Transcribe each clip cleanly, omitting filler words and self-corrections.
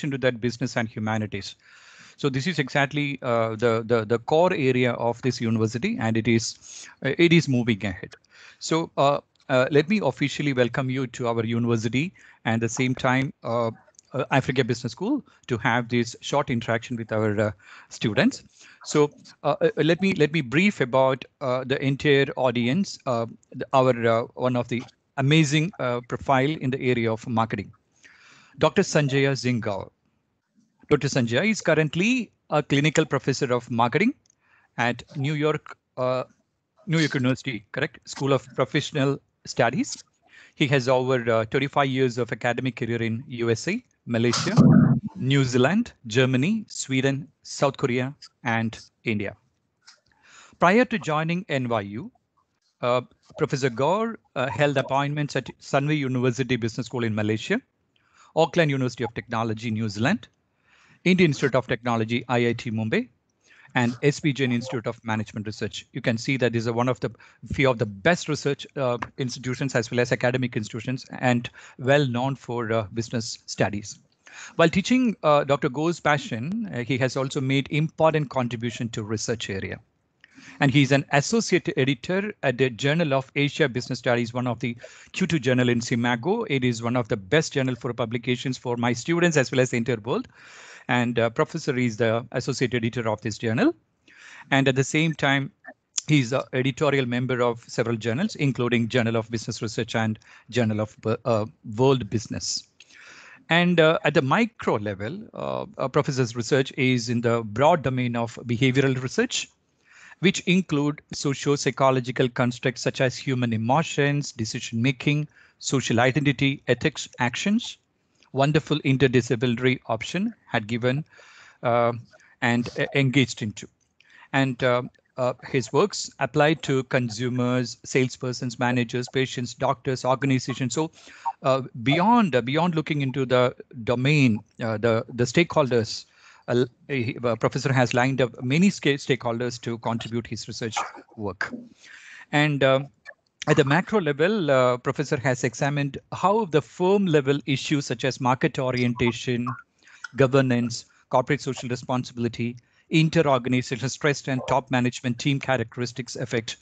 into that business and humanities. So this is exactly the core area of this university, and it is moving ahead. So let me officially welcome you to our university, and at the same time Africa Business School, to have this short interaction with our students. So let me brief about the entire audience. Our one of the amazing profile in the area of marketing, Dr. Sanjaya Zingal. Dr. Sanjay is currently a clinical professor of marketing at New York University, correct? School of Professional Studies. He has over 25 years of academic career in USA, Malaysia, New Zealand, Germany, Sweden, South Korea, and India. Prior to joining NYU, Professor Gaur held appointments at Sunway University Business School in Malaysia, Auckland University of Technology, New Zealand, Indian Institute of Technology, IIT Mumbai, and SB Jain Institute of Management Research. You can see that these are one of the few of the best research institutions as well as academic institutions, and well known for business studies. While teaching Dr. Go's passion, he has also made important contribution to research area. And he's an associate editor at the Journal of Asia Business Studies, one of the Q2 journal in Simago. It is one of the best journal for publications for my students as well as the entire world. And Professor is the associate editor of this journal. And at the same time, he's an editorial member of several journals, including Journal of Business Research and Journal of World Business. And at the micro level, Professor's research is in the broad domain of behavioral research, which include socio-psychological constructs such as human emotions, decision-making, social identity, ethics, actions. Wonderful interdisciplinary option had given and engaged into. And his works applied to consumers, salespersons, managers, patients, doctors, organizations. So beyond looking into the domain, the stakeholders, Professor has lined up many stakeholders to contribute his research work. And at the macro level, Professor has examined how the firm level issues such as market orientation, governance, corporate social responsibility, inter-organizational stress and top management team characteristics affect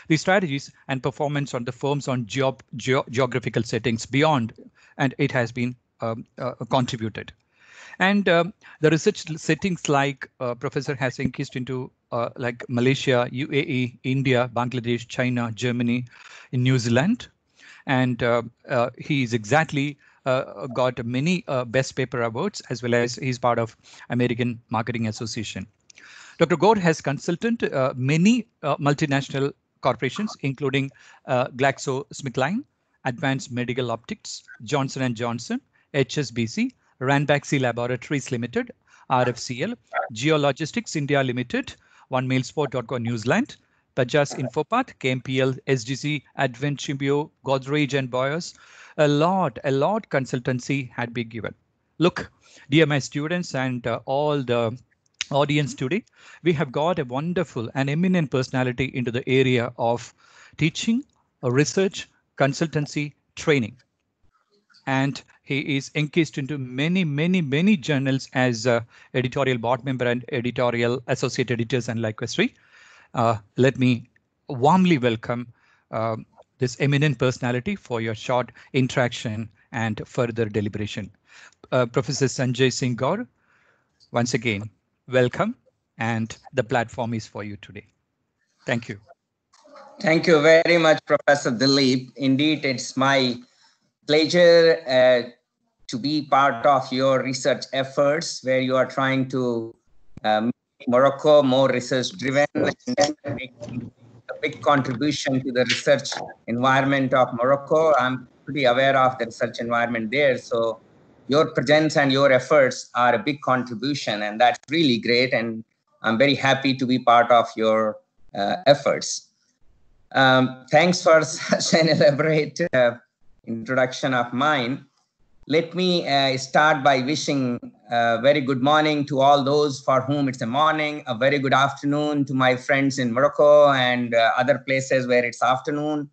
the strategies and performance on the firms on geographical settings beyond, and it has been contributed. And the research settings like Professor has engaged into like Malaysia, UAE, India, Bangladesh, China, Germany, in New Zealand. And he's exactly got many best paper awards, as well as he's part of American Marketing Association. Dr. Gaur has consulted many multinational corporations, including GlaxoSmithKline, Advanced Medical Optics, Johnson & Johnson, HSBC, Ranbaxy Laboratories Limited, RFCL, Geologistics India Limited, OneMailsport.com New Zealand, Pajas Infopath, KMPL, SGC, Advent Chimbio, Godrej and Boyers. A lot consultancy had been given. Look, dear my students and all the audience today, we have got a wonderful and eminent personality into the area of teaching, research, consultancy, training. And he is engaged into many journals as editorial board member and editorial associate editors and likewise. Let me warmly welcome this eminent personality for your short interaction and further deliberation. Professor Sanjay Singh Gaur, once again, welcome, and the platform is for you today. Thank you. Thank you very much, Professor Dilip. Indeed, it's my pleasure to be part of your research efforts, where you are trying to make Morocco more research-driven and make a big contribution to the research environment of Morocco. I'm pretty aware of the research environment there, so your presence and your efforts are a big contribution, and that's really great, and I'm very happy to be part of your efforts. Thanks for such an elaborate introduction of mine. Let me start by wishing a very good morning to all those for whom it's a morning, a very good afternoon to my friends in Morocco and other places where it's afternoon,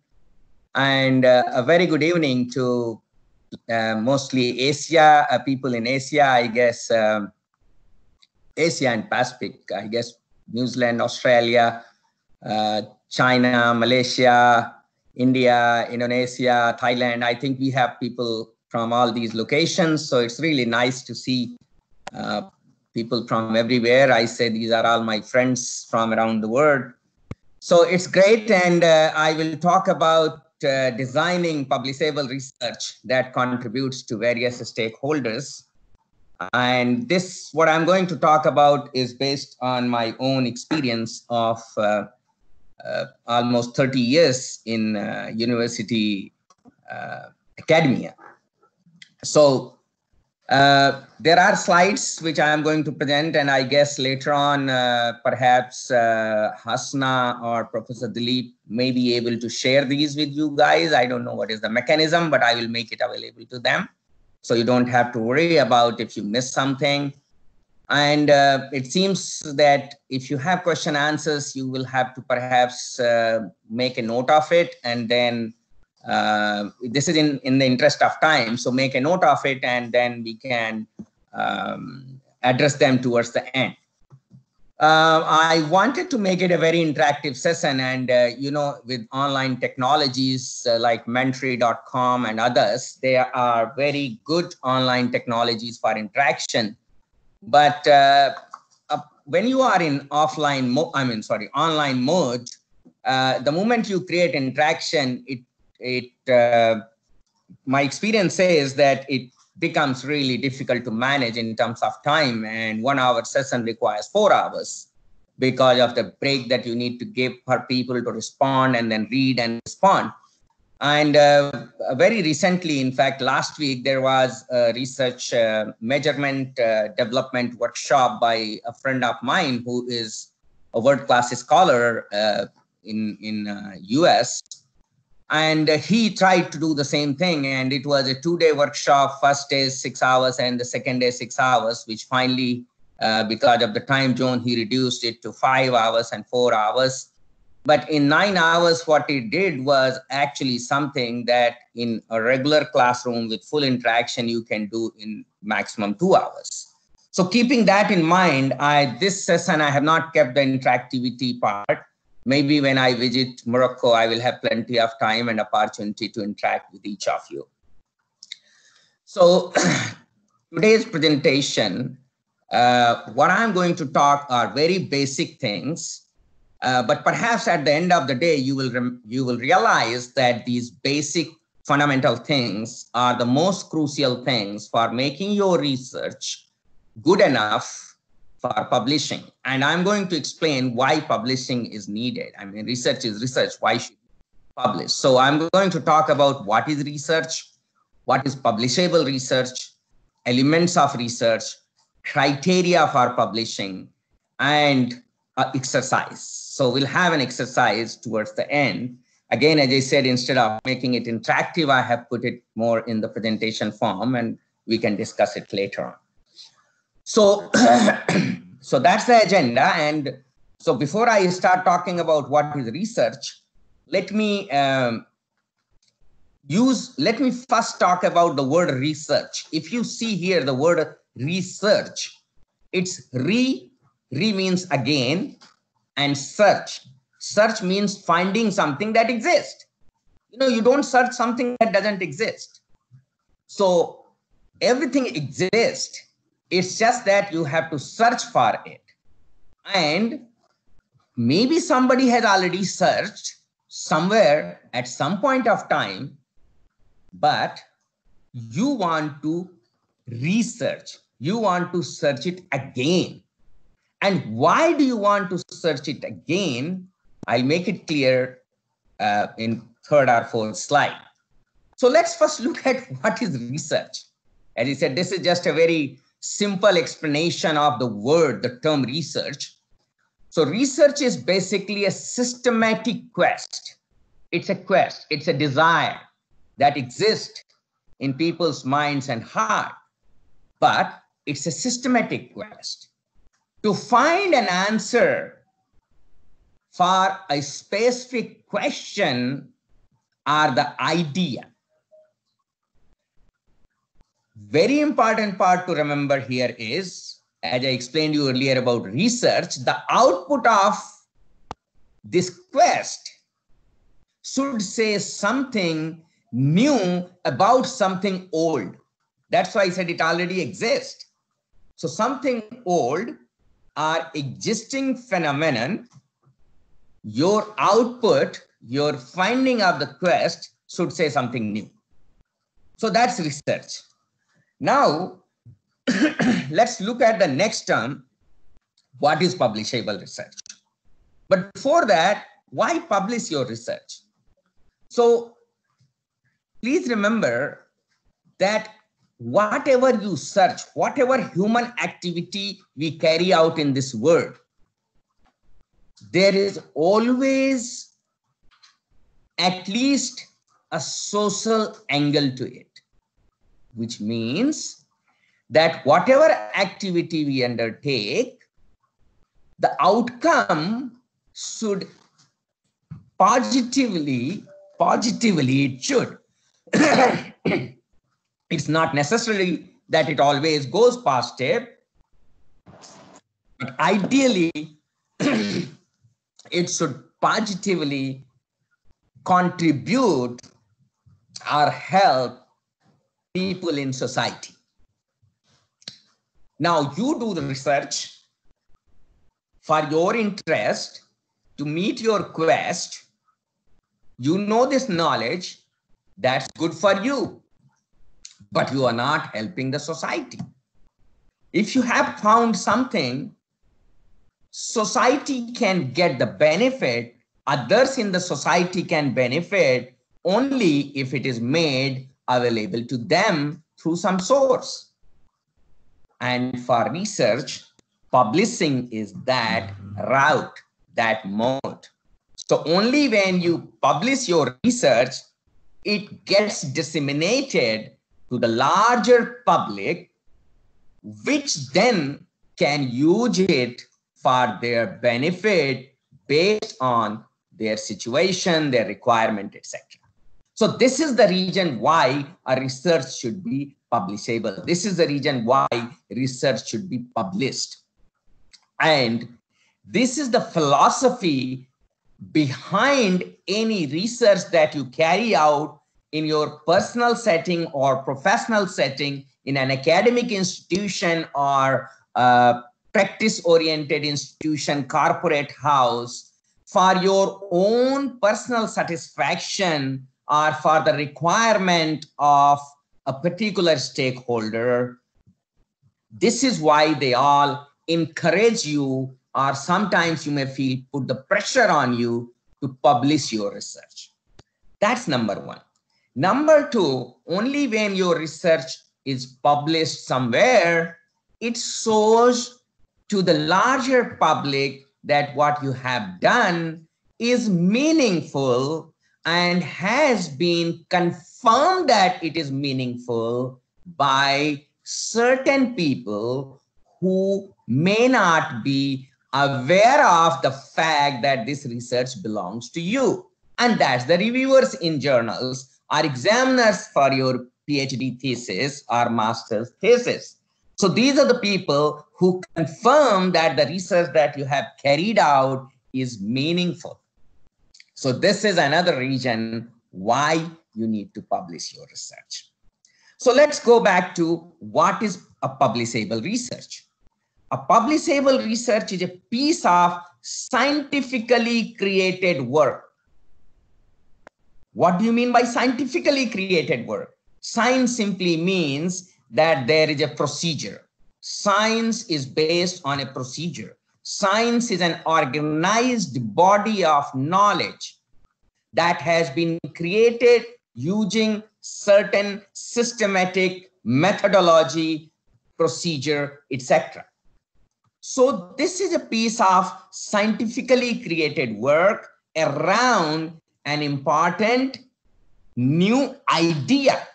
and a very good evening to mostly Asia, people in Asia, I guess, Asia and Pacific, I guess, New Zealand, Australia, China, Malaysia, India, Indonesia, Thailand. I think we have people from all these locations. So it's really nice to see people from everywhere. I say these are all my friends from around the world. So it's great. And I will talk about designing publishable research that contributes to various stakeholders. And this, what I'm going to talk about is based on my own experience of almost 30 years in university academia. So there are slides which I am going to present, and I guess later on, perhaps Hasna or Professor Dilip may be able to share these with you guys. I don't know what is the mechanism, but I will make it available to them. So you don't have to worry about if you miss something. And it seems that if you have question answers, you will have to perhaps make a note of it. And then this is in the interest of time. So make a note of it, and then we can address them towards the end. I wanted to make it a very interactive session, and you know, with online technologies like Mentory.com and others, they are very good online technologies for interaction. But when you are in online mode, the moment you create interaction, my experience says that it becomes really difficult to manage in terms of time, and 1 hour session requires 4 hours because of the break that you need to give for people to respond and then read and respond. And very recently, in fact, last week, there was a research measurement development workshop by a friend of mine who is a world-class scholar in US. And he tried to do the same thing. And it was a 2-day workshop. First day is 6 hours and the second day 6 hours, which finally, because of the time zone, he reduced it to 5 hours and 4 hours. But in 9 hours, what he did was actually something that in a regular classroom with full interaction, you can do in maximum 2 hours. So keeping that in mind, this session, I have not kept the interactivity part. Maybe when I visit Morocco, I will have plenty of time and opportunity to interact with each of you. So today's presentation, what I'm going to talk are very basic things, but perhaps at the end of the day, you will realize that these basic fundamental things are the most crucial things for making your research good enough for publishing. And I'm going to explain why publishing is needed. I mean, research is research. Why should you publish? So I'm going to talk about what is research, what is publishable research, elements of research, criteria for publishing, and exercise. So we'll have an exercise towards the end. Again, as I said, instead of making it interactive, I have put it more in the presentation form, and we can discuss it later on. So, so that's the agenda. And so before I start talking about what is research, let me first talk about the word research. If you see here the word research, it's re means again, and search. Search means finding something that exists. You know, you don't search something that doesn't exist. So everything exists. It's just that you have to search for it. And maybe somebody has already searched somewhere at some point of time, but you want to research. You want to search it again. And why do you want to search it again? I'll make it clear in third or fourth slide. So let's first look at what is research. As I said, this is just a very simple explanation of the word, the term research. So research is basically a systematic quest. It's a quest, it's a desire that exists in people's minds and heart, but it's a systematic quest to find an answer for a specific question or the idea. Very important part to remember here is, as I explained you earlier about research, the output of this quest should say something new about something old. That's why I said it already exists. So something old or existing phenomenon, your output, your finding of the quest should say something new. So that's research. Now, let's look at the next term. What is publishable research? But before that, why publish your research? So please remember that whatever you search, whatever human activity we carry out in this world, there is always at least a social angle to it, which means that whatever activity we undertake, the outcome should positively it should. It's not necessarily that it always goes positive, but ideally it should positively contribute or help people in society. Now you do the research for your interest to meet your quest. You know this knowledge, that's good for you, but you are not helping the society. If you have found something, society can get the benefit, others in the society can benefit only if it is made available to them through some source. And for research, publishing is that route, that mode. So only when you publish your research, it gets disseminated to the larger public, which then can use it for their benefit based on their situation, their requirement, etc. So this is the reason why a research should be publishable. This is the reason why research should be published. And this is the philosophy behind any research that you carry out in your personal setting or professional setting, in an academic institution or practice-oriented institution, corporate house, for your own personal satisfaction or for the requirement of a particular stakeholder. This is why they all encourage you, or sometimes you may feel put the pressure on you to publish your research. That's number one. Number two, only when your research is published somewhere, it shows to the larger public that what you have done is meaningful and has been confirmed that it is meaningful by certain people who may not be aware of the fact that this research belongs to you. And that's the reviewers in journals or examiners for your PhD thesis or master's thesis. So these are the people who confirm that the research that you have carried out is meaningful. So this is another reason why you need to publish your research. So let's go back to what is a publishable research. A publishable research is a piece of scientifically created work. What do you mean by scientifically created work? Science simply means that there is a procedure. Science is based on a procedure. Science is an organized body of knowledge that has been created using certain systematic methodology, procedure, etc. So this is a piece of scientifically created work around an important new idea.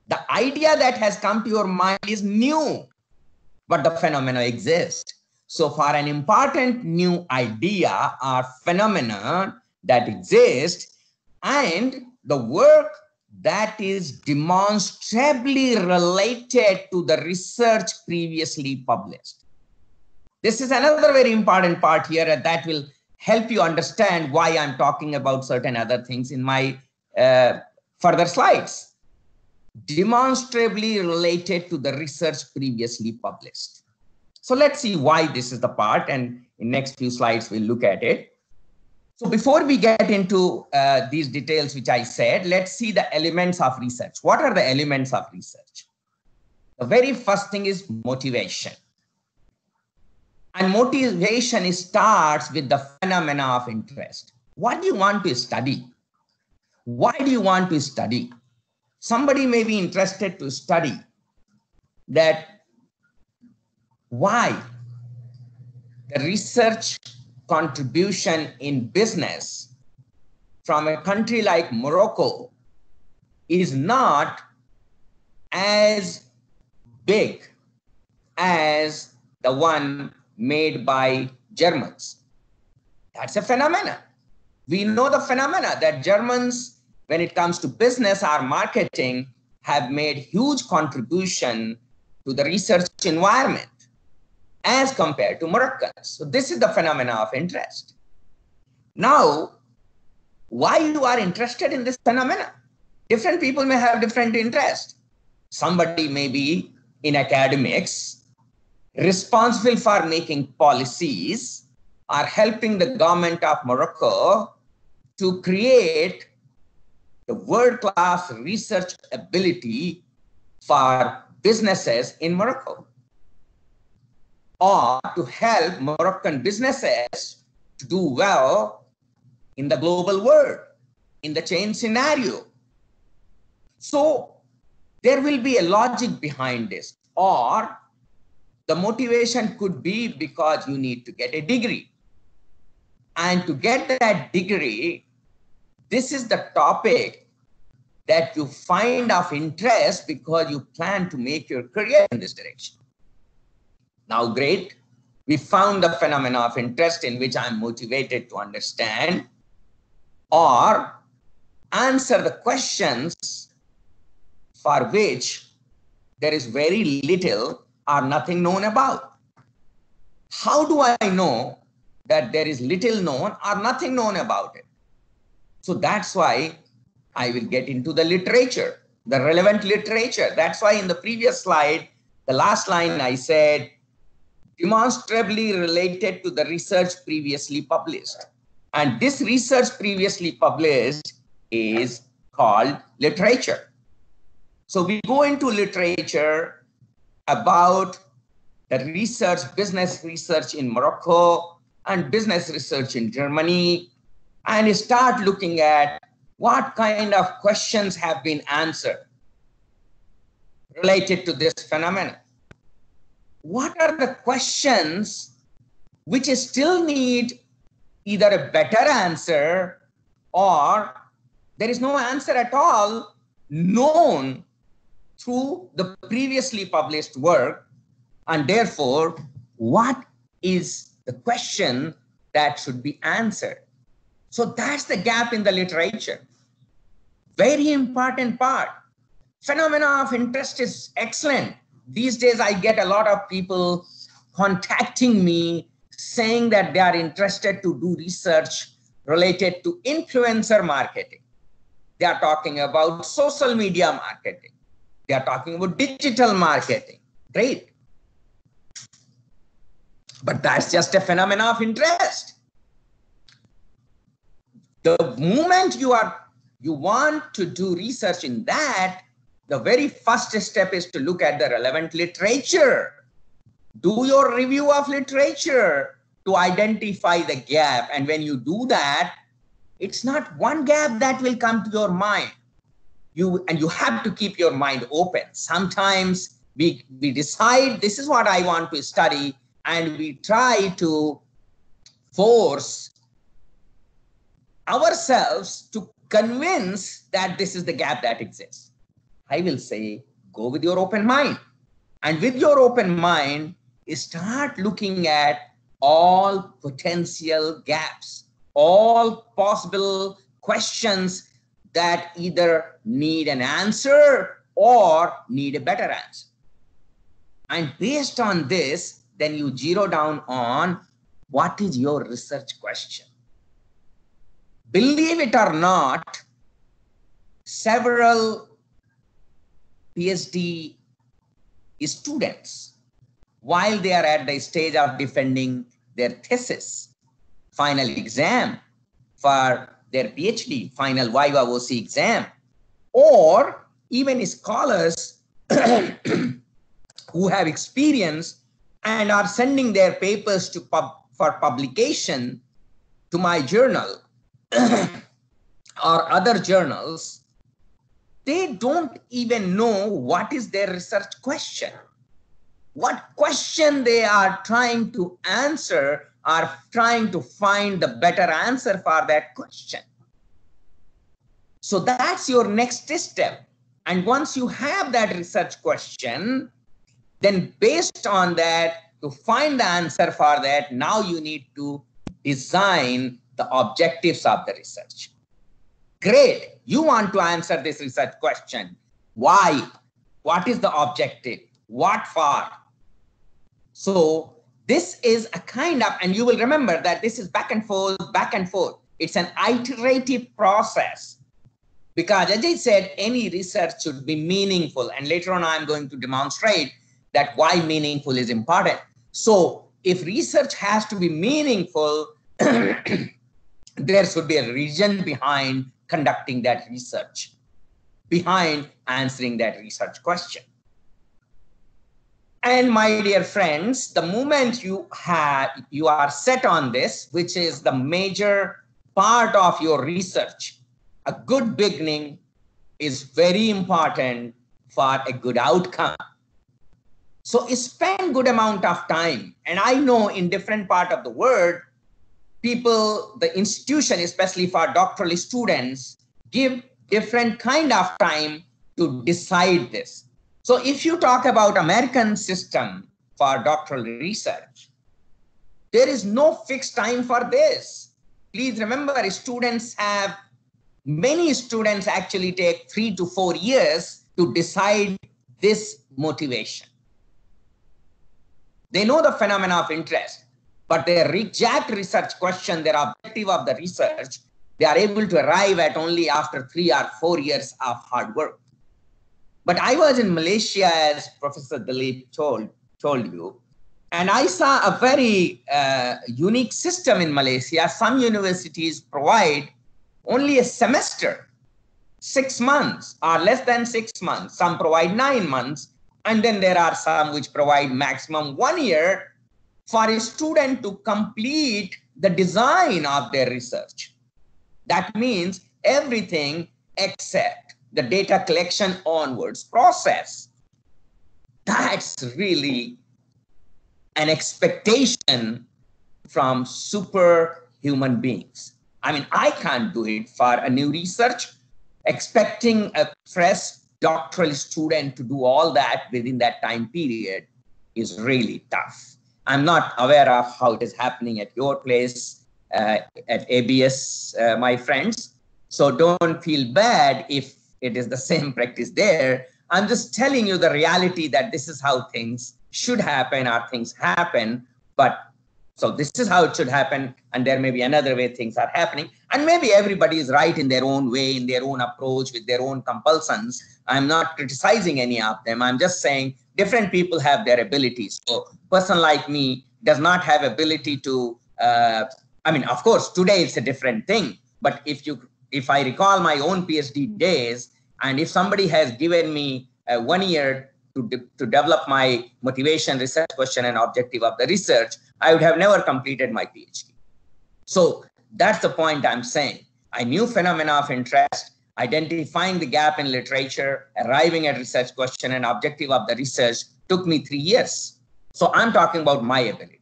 The idea that has come to your mind is new, but the phenomena exists. So for an important new idea or phenomenon that exists, and the work that is demonstrably related to the research previously published. This is another very important part here, and that will help you understand why I'm talking about certain other things in my further slides. Demonstrably related to the research previously published. So let's see why this is the part, and in next few slides we'll look at it. So before we get into these details which I said, let's see the elements of research. What are the elements of research? The very first thing is motivation. And motivation starts with the phenomena of interest. What do you want to study? Why do you want to study? Somebody may be interested to study that why the research contribution in business from a country like Morocco is not as big as the one made by Germans. That's a phenomena. We know the phenomena that Germans, when it comes to business or marketing, have made huge contribution to the research environment as compared to Moroccans. So this is the phenomena of interest. Now, why you are interested in this phenomena? Different people may have different interests. Somebody may be in academics, responsible for making policies, or helping the government of Morocco to create the world-class research ability for businesses in Morocco, or to help Moroccan businesses to do well in the global world, in the change scenario. So there will be a logic behind this, or the motivation could be because you need to get a degree. And to get that degree, this is the topic that you find of interest because you plan to make your career in this direction. Now, great. We found the phenomena of interest in which I'm motivated to understand or answer the questions for which there is very little or nothing known about. How do I know that there is little known or nothing known about it? So that's why I will get into the literature, the relevant literature. That's why in the previous slide, the last line I said, demonstrably related to the research previously published. And this research previously published is called literature. So we go into literature about the research, business research in Morocco and business research in Germany, and start looking at what kind of questions have been answered related to this phenomenon. What are the questions which still need either a better answer or there is no answer at all known through the previously published work, and therefore, what is the question that should be answered? So that's the gap in the literature. Very important part. Phenomena of interest is excellent. These days, I get a lot of people contacting me saying that they are interested to do research related to influencer marketing. They are talking about social media marketing. They are talking about digital marketing. Great. But that's just a phenomena of interest. The moment you want to do research in that, the very first step is to look at the relevant literature. Do your review of literature to identify the gap. And when you do that, it's not one gap that will come to your mind. You have to keep your mind open. Sometimes we decide this is what I want to study, and we try to force ourselves to convince that this is the gap that exists. I will say, go with your open mind. And with your open mind, start looking at all potential gaps, all possible questions that either need an answer or need a better answer. And based on this, then you zero down on what is your research question. Believe it or not, several PhD students, while they are at the stage of defending their thesis, final exam for their PhD, final Viva OC exam, or even scholars who have experience and are sending their papers to for publication to my journal or other journals, they don't even know what is their research question. What question they are trying to answer, or trying to find the better answer for that question. So that's your next step. And once you have that research question, then based on that, to find the answer for that, now you need to design the objectives of the research. Great, you want to answer this research question. Why? What is the objective? What for? So this is a kind of, and you will remember that this is back and forth, back and forth. It's an iterative process. Because as I said, any research should be meaningful. And later on, I'm going to demonstrate that why meaningful is important. So if research has to be meaningful, there should be a reason behind conducting that research, behind answering that research question. And my dear friends, the moment you are set on this, which is the major part of your research, a good beginning is very important for a good outcome. So spend good amount of time. And I know in different part of the world, people, the institution, especially for doctoral students, give different kind of time to decide this. So if you talk about American system for doctoral research, there is no fixed time for this. Please remember, many students actually take 3 to 4 years to decide this motivation. They know the phenomena of interest, but their exact research question, their objective of the research, they are able to arrive at only after 3 or 4 years of hard work. But I was in Malaysia, as Professor Dilip told you, and I saw a very unique system in Malaysia. Some universities provide only a semester, 6 months or less than 6 months. Some provide 9 months. And then there are some which provide maximum 1 year for a student to complete the design of their research. That means everything except the data collection onwards process. That's really an expectation from superhuman beings. I mean, I can't do it for a new research. Expecting a fresh doctoral student to do all that within that time period is really tough. I'm not aware of how it is happening at your place, at ABS, my friends. So don't feel bad if it is the same practice there. I'm just telling you the reality that this is how things should happen or things happen. But so this is how it should happen. And there may be another way things are happening. And maybe everybody is right in their own way, in their own approach, with their own compulsions. I'm not criticizing any of them. I'm just saying different people have their abilities. So a person like me does not have ability to, I mean, of course, today it's a different thing. But if I recall my own PhD days, and if somebody has given me 1 year to develop my motivation, research question, and objective of the research, I would have never completed my PhD. So that's the point I'm saying. I knew phenomena of interest, identifying the gap in literature, arriving at research question and objective of the research took me 3 years. So I'm talking about my ability.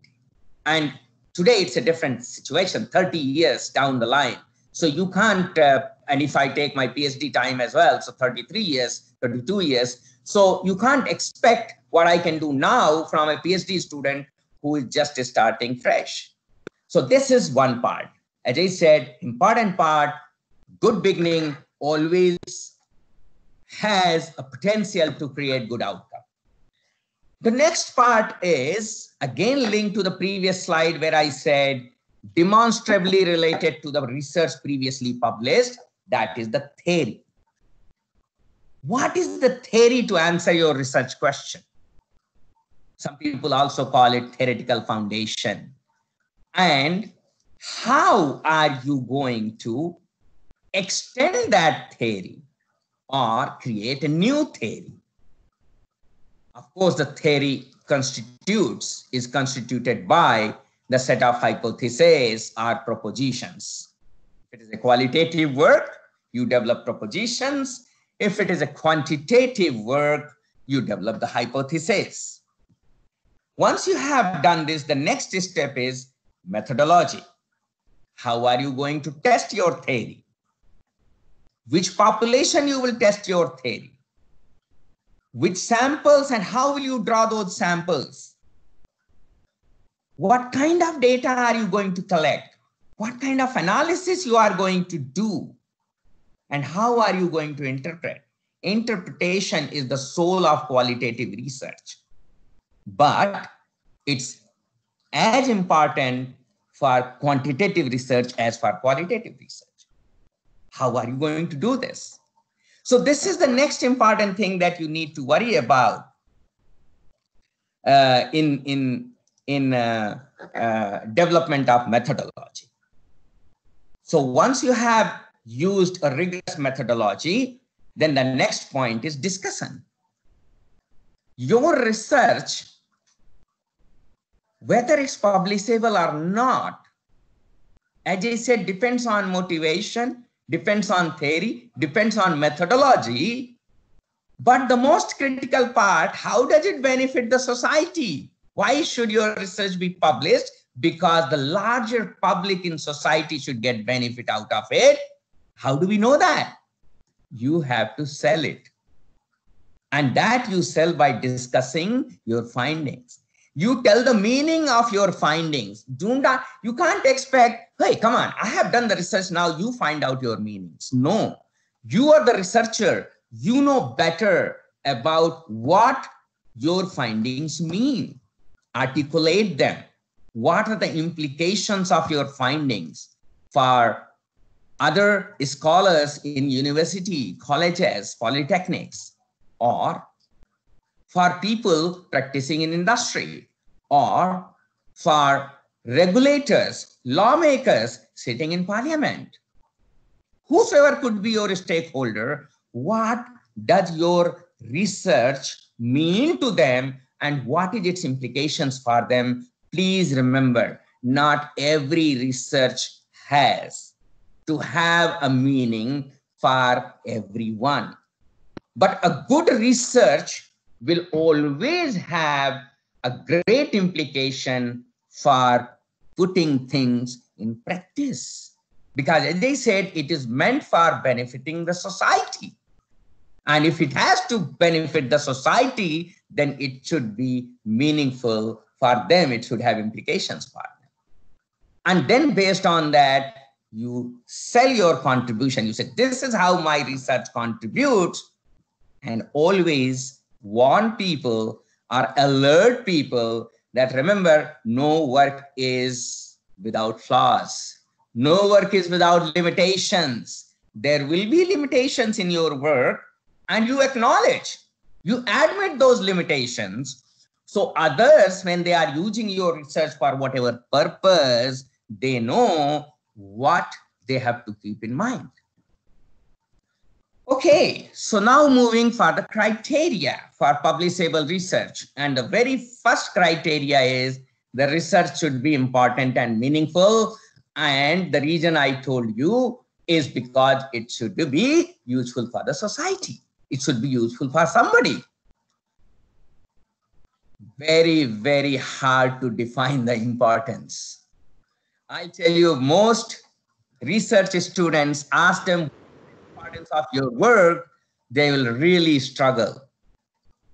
And today it's a different situation, 30 years down the line. So you can't, and if I take my PhD time as well, so 33 years, 32 years. So you can't expect what I can do now from a PhD student who is just starting fresh. So this is one part. As I said, important part, good beginning always has a potential to create good outcome. The next part is again linked to the previous slide where I said demonstrably related to the research previously published, that is the theory. What is the theory to answer your research question? Some people also call it theoretical foundation. And how are you going to extend that theory or create a new theory? Of course, the theory is constituted by the set of hypotheses or propositions. If it is a qualitative work, you develop propositions. If it is a quantitative work, you develop the hypothesis. Once you have done this, the next step is methodology. How are you going to test your theory? Which population you will test your theory? Which samples and how will you draw those samples? What kind of data are you going to collect? What kind of analysis you are going to do? And how are you going to interpret? Interpretation is the soul of qualitative research. But it's as important for quantitative research as for qualitative research. How are you going to do this? So this is the next important thing that you need to worry about in development of methodology. So once you have used a rigorous methodology, then the next point is discussion. Your research, whether it's publishable or not, as I said, depends on motivation, depends on theory, depends on methodology. But the most critical part, how does it benefit the society? Why should your research be published? Because the larger public in society should get benefit out of it. How do we know that? You have to sell it. And that you sell by discussing your findings. You tell the meaning of your findings. You can't expect, hey, come on, I have done the research, now you find out your meanings. No, you are the researcher. You know better about what your findings mean. Articulate them. What are the implications of your findings for other scholars in university, colleges, polytechnics, or for people practicing in industry, or for regulators, lawmakers sitting in parliament? Whosoever could be your stakeholder, what does your research mean to them and what is its implications for them? Please remember, not every research has to have a meaning for everyone. But a good research will always have a great implication for putting things in practice. Because as they said, it is meant for benefiting the society. And if it has to benefit the society, then it should be meaningful for them. It should have implications for them. And then based on that, you sell your contribution. You say, this is how my research contributes. And always warn people or alert people that remember, no work is without flaws. No work is without limitations. There will be limitations in your work, and you acknowledge, you admit those limitations. So others, when they are using your research for whatever purpose, they know what they have to keep in mind. Okay, so now moving for the criteria for publishable research. And the very first criteria is the research should be important and meaningful. And the reason I told you is because it should be useful for the society. It should be useful for somebody. Very, very hard to define the importance. I tell you, most research students, ask them the importance of your work, they will really struggle.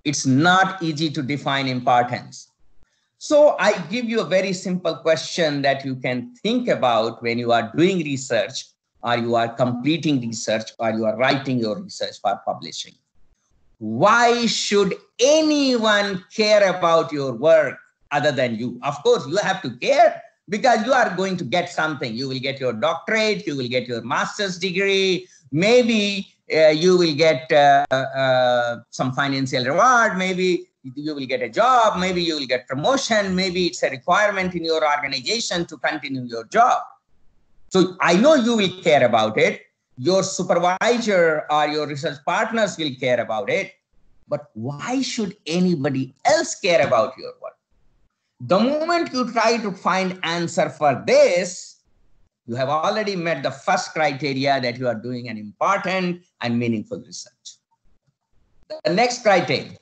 It's not easy to define importance. So I give you a very simple question that you can think about when you are doing research. or you are completing research, or you are writing your research for publishing. Why should anyone care about your work other than you? Of course, you have to care because you are going to get something. You will get your doctorate, you will get your master's degree, maybe you will get some financial reward, maybe you will get a job, maybe you will get promotion, maybe it's a requirement in your organization to continue your job. So I know you will care about it. Your supervisor or your research partners will care about it. But why should anybody else care about your work? The moment you try to find answer for this, you have already met the first criteria that you are doing an important and meaningful research. The next criteria.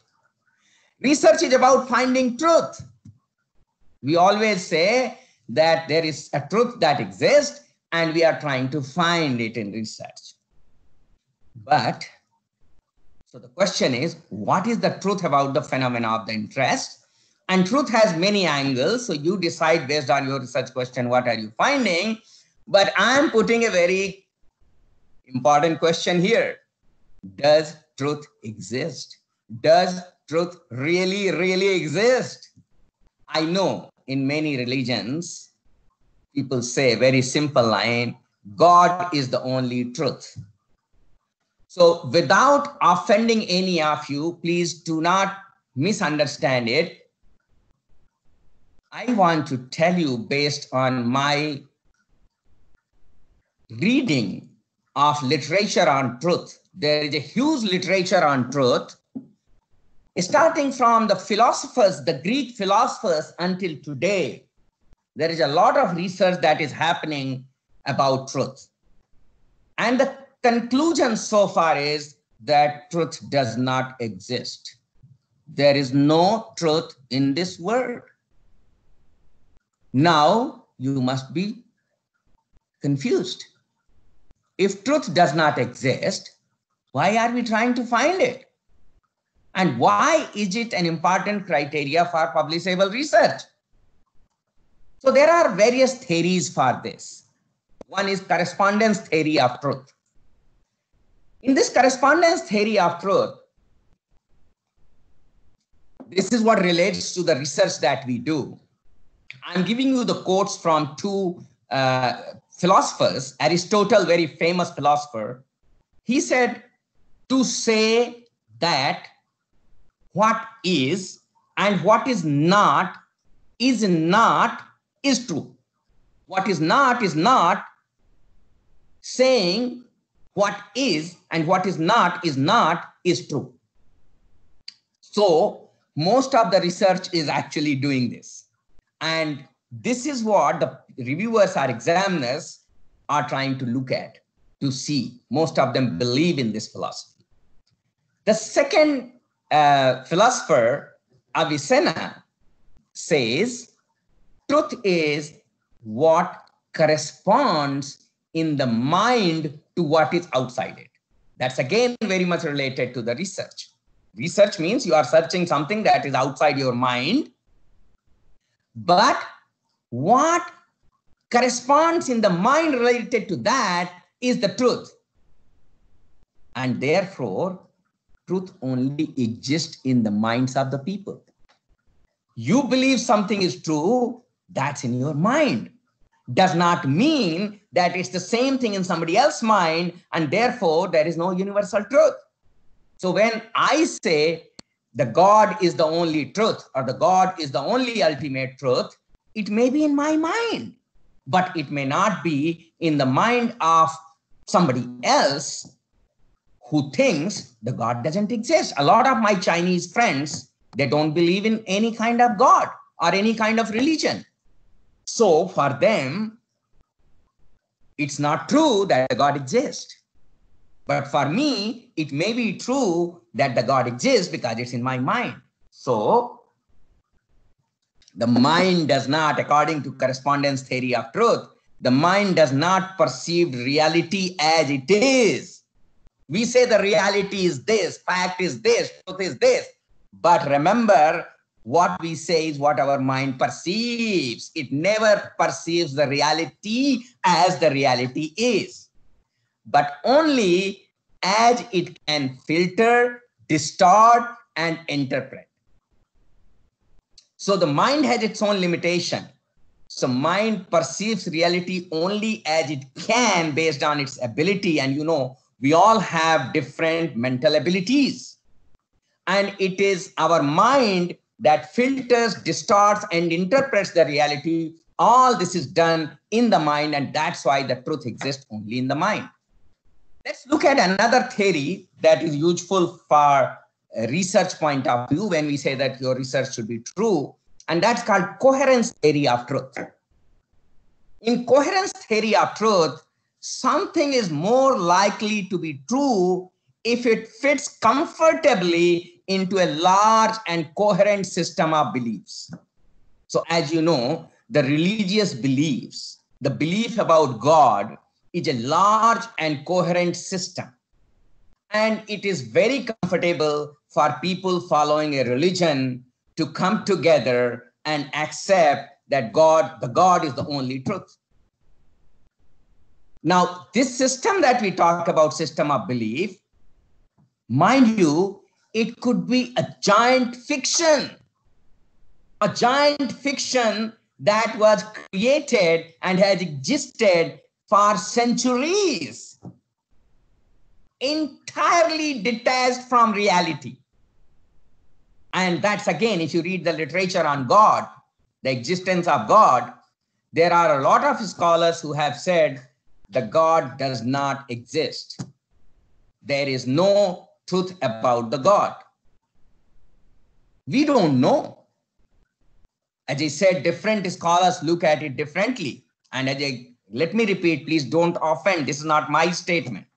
Research is about finding truth. We always say that there is a truth that exists and we are trying to find it in research. But, so the question is, what is the truth about the phenomena of the interest? And truth has many angles, so you decide based on your research question, what are you finding? But I'm putting a very important question here. Does truth exist? Does truth really, really exist? I know in many religions, people say a very simple line, God is the only truth. So without offending any of you, please do not misunderstand it. I want to tell you based on my reading of literature on truth. There is a huge literature on truth. Starting from the philosophers, the Greek philosophers until today, there is a lot of research that is happening about truth. And the conclusion so far is that truth does not exist. There is no truth in this world. Now you must be confused. If truth does not exist, why are we trying to find it? And why is it an important criteria for publishable research? So there are various theories for this. One is correspondence theory of truth. In this correspondence theory of truth, this is what relates to the research that we do. I'm giving you the quotes from two philosophers. Aristotle, very famous philosopher, he said, to say that what is and what is not is true. What is not saying what is and what is not is true. So most of the research is actually doing this. And this is what the reviewers or examiners are trying to look at, to see. Most of them believe in this philosophy. The second philosopher, Avicenna, says truth is what corresponds in the mind to what is outside it. That's again very much related to the research. Research means you are searching something that is outside your mind, but what corresponds in the mind related to that is the truth. And therefore, truth only exists in the minds of the people. You believe something is true, that's in your mind. Does not mean that it's the same thing in somebody else's mind, and therefore there is no universal truth. So when I say the God is the only truth, or the God is the only ultimate truth, it may be in my mind, but it may not be in the mind of somebody else who thinks the God doesn't exist. A lot of my Chinese friends, they don't believe in any kind of God or any kind of religion. So for them, it's not true that the God exists. But for me, it may be true that the God exists because it's in my mind. So the mind does not, according to correspondence theory of truth, the mind does not perceive reality as it is. We say the reality is this, fact is this, truth is this. But remember, what we say is what our mind perceives. It never perceives the reality as the reality is. but only as it can filter, distort, and interpret. So the mind has its own limitation. So mind perceives reality only as it can based on its ability. And we all have different mental abilities. And it is our mind that filters, distorts, and interprets the reality. All this is done in the mind, and that's why the truth exists only in the mind. Let's look at another theory that is useful for a research point of view when we say that your research should be true, and that's called coherence theory of truth. In coherence theory of truth, something is more likely to be true if it fits comfortably into a large and coherent system of beliefs. So as you know, the religious beliefs, the belief about God, is a large and coherent system. And it is very comfortable for people following a religion to come together and accept that the God is the only truth. Now, this system that we talk about, system of belief, mind you, it could be a giant fiction that was created and has existed for centuries, entirely detached from reality. And that's, again, if you read the literature on God, the existence of God, there are a lot of scholars who have said the God does not exist. There is no truth about the God. We don't know. As I said, different scholars look at it differently. And let me repeat, please don't offend. This is not my statement.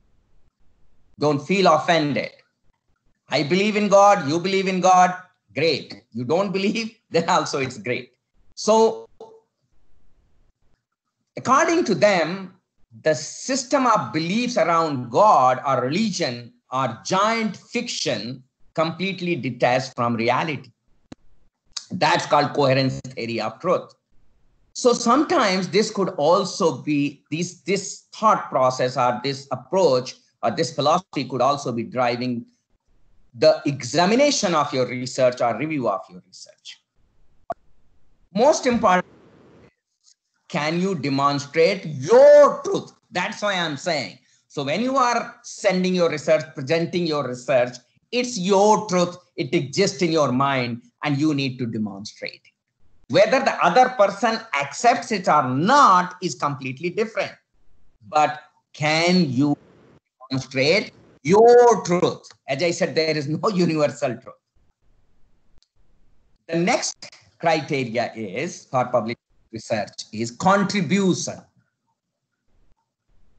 Don't feel offended. I believe in God, you believe in God, great. You don't believe, then also it's great. So, according to them, the system of beliefs around God or religion are giant fiction, completely detached from reality. That's called coherence theory of truth. So sometimes this could also be, this thought process or this approach or this philosophy could also be driving the examination of your research or review of your research. Most important, can you demonstrate your truth? That's why I'm saying. So when you are sending your research, presenting your research, it's your truth. It exists in your mind and you need to demonstrate it. Whether the other person accepts it or not is completely different. But can you demonstrate your truth? As I said, there is no universal truth. The next criteria is for public research is contribution.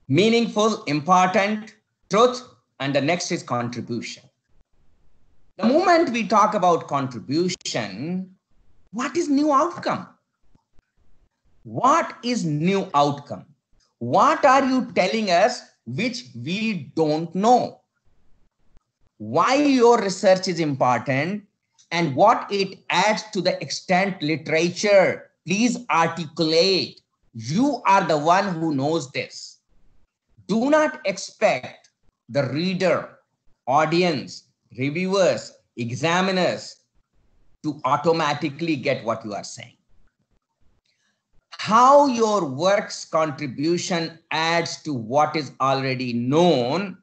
Meaningful, important, truth, and the next is contribution. The moment we talk about contribution, what is new outcome? What is new outcome? What are you telling us which we don't know? Why your research is important and what it adds to the extant literature? Please articulate. You are the one who knows this. Do not expect the reader, audience, reviewers, examiners to automatically get what you are saying. How your work's contribution adds to what is already known,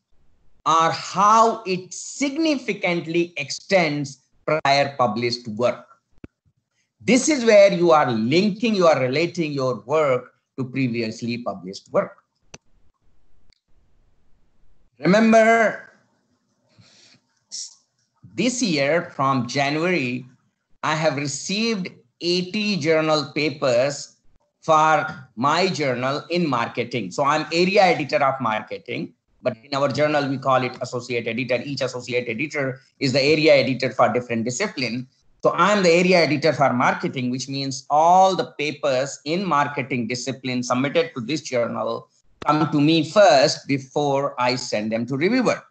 or how it significantly extends prior published work. This is where you are linking, you are relating your work to previously published work. Remember, this year from January, I have received 80 journal papers for my journal in marketing. So I'm area editor of marketing, but in our journal, we call it associate editor. Each associate editor is the area editor for different discipline. So I'm the area editor for marketing, which means all the papers in marketing discipline submitted to this journal come to me first before I send them to reviewer.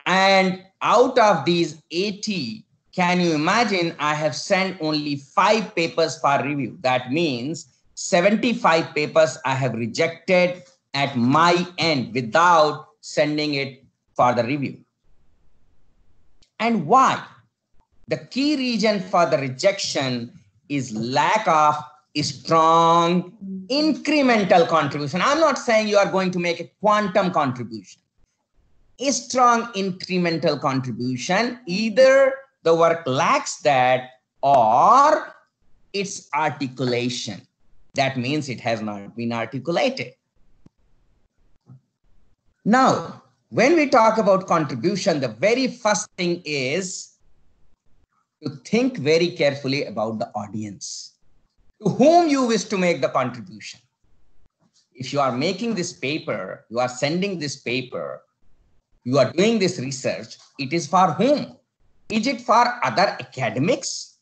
And out of these 80, can you imagine I have sent only 5 papers for review? That means 75 papers I have rejected at my end without sending it for the review. And why? The key reason for the rejection is lack of strong incremental contribution. I'm not saying you are going to make a quantum contribution. A strong incremental contribution, either the work lacks that or its articulation. That means it has not been articulated. Now, when we talk about contribution, the very first thing is to think very carefully about the audience to whom you wish to make the contribution. If you are making this paper, you are sending this paper, you are doing this research, it is for whom? Is it for other academics?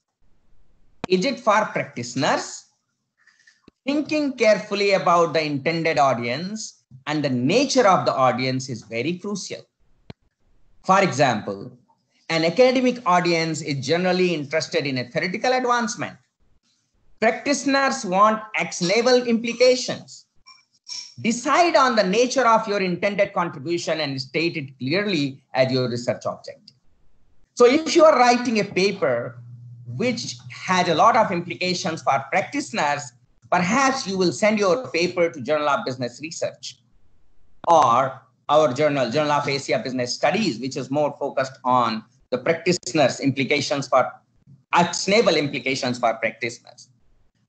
Is it for practitioners? Thinking carefully about the intended audience and the nature of the audience is very crucial. For example, an academic audience is generally interested in a theoretical advancement. Practitioners want actionable implications. Decide on the nature of your intended contribution and state it clearly as your research objective. So if you are writing a paper which has a lot of implications for practitioners, perhaps you will send your paper to Journal of Business Research or our journal, Journal of Asia Business Studies, which is more focused on the practitioners' implications for actionable implications for practitioners.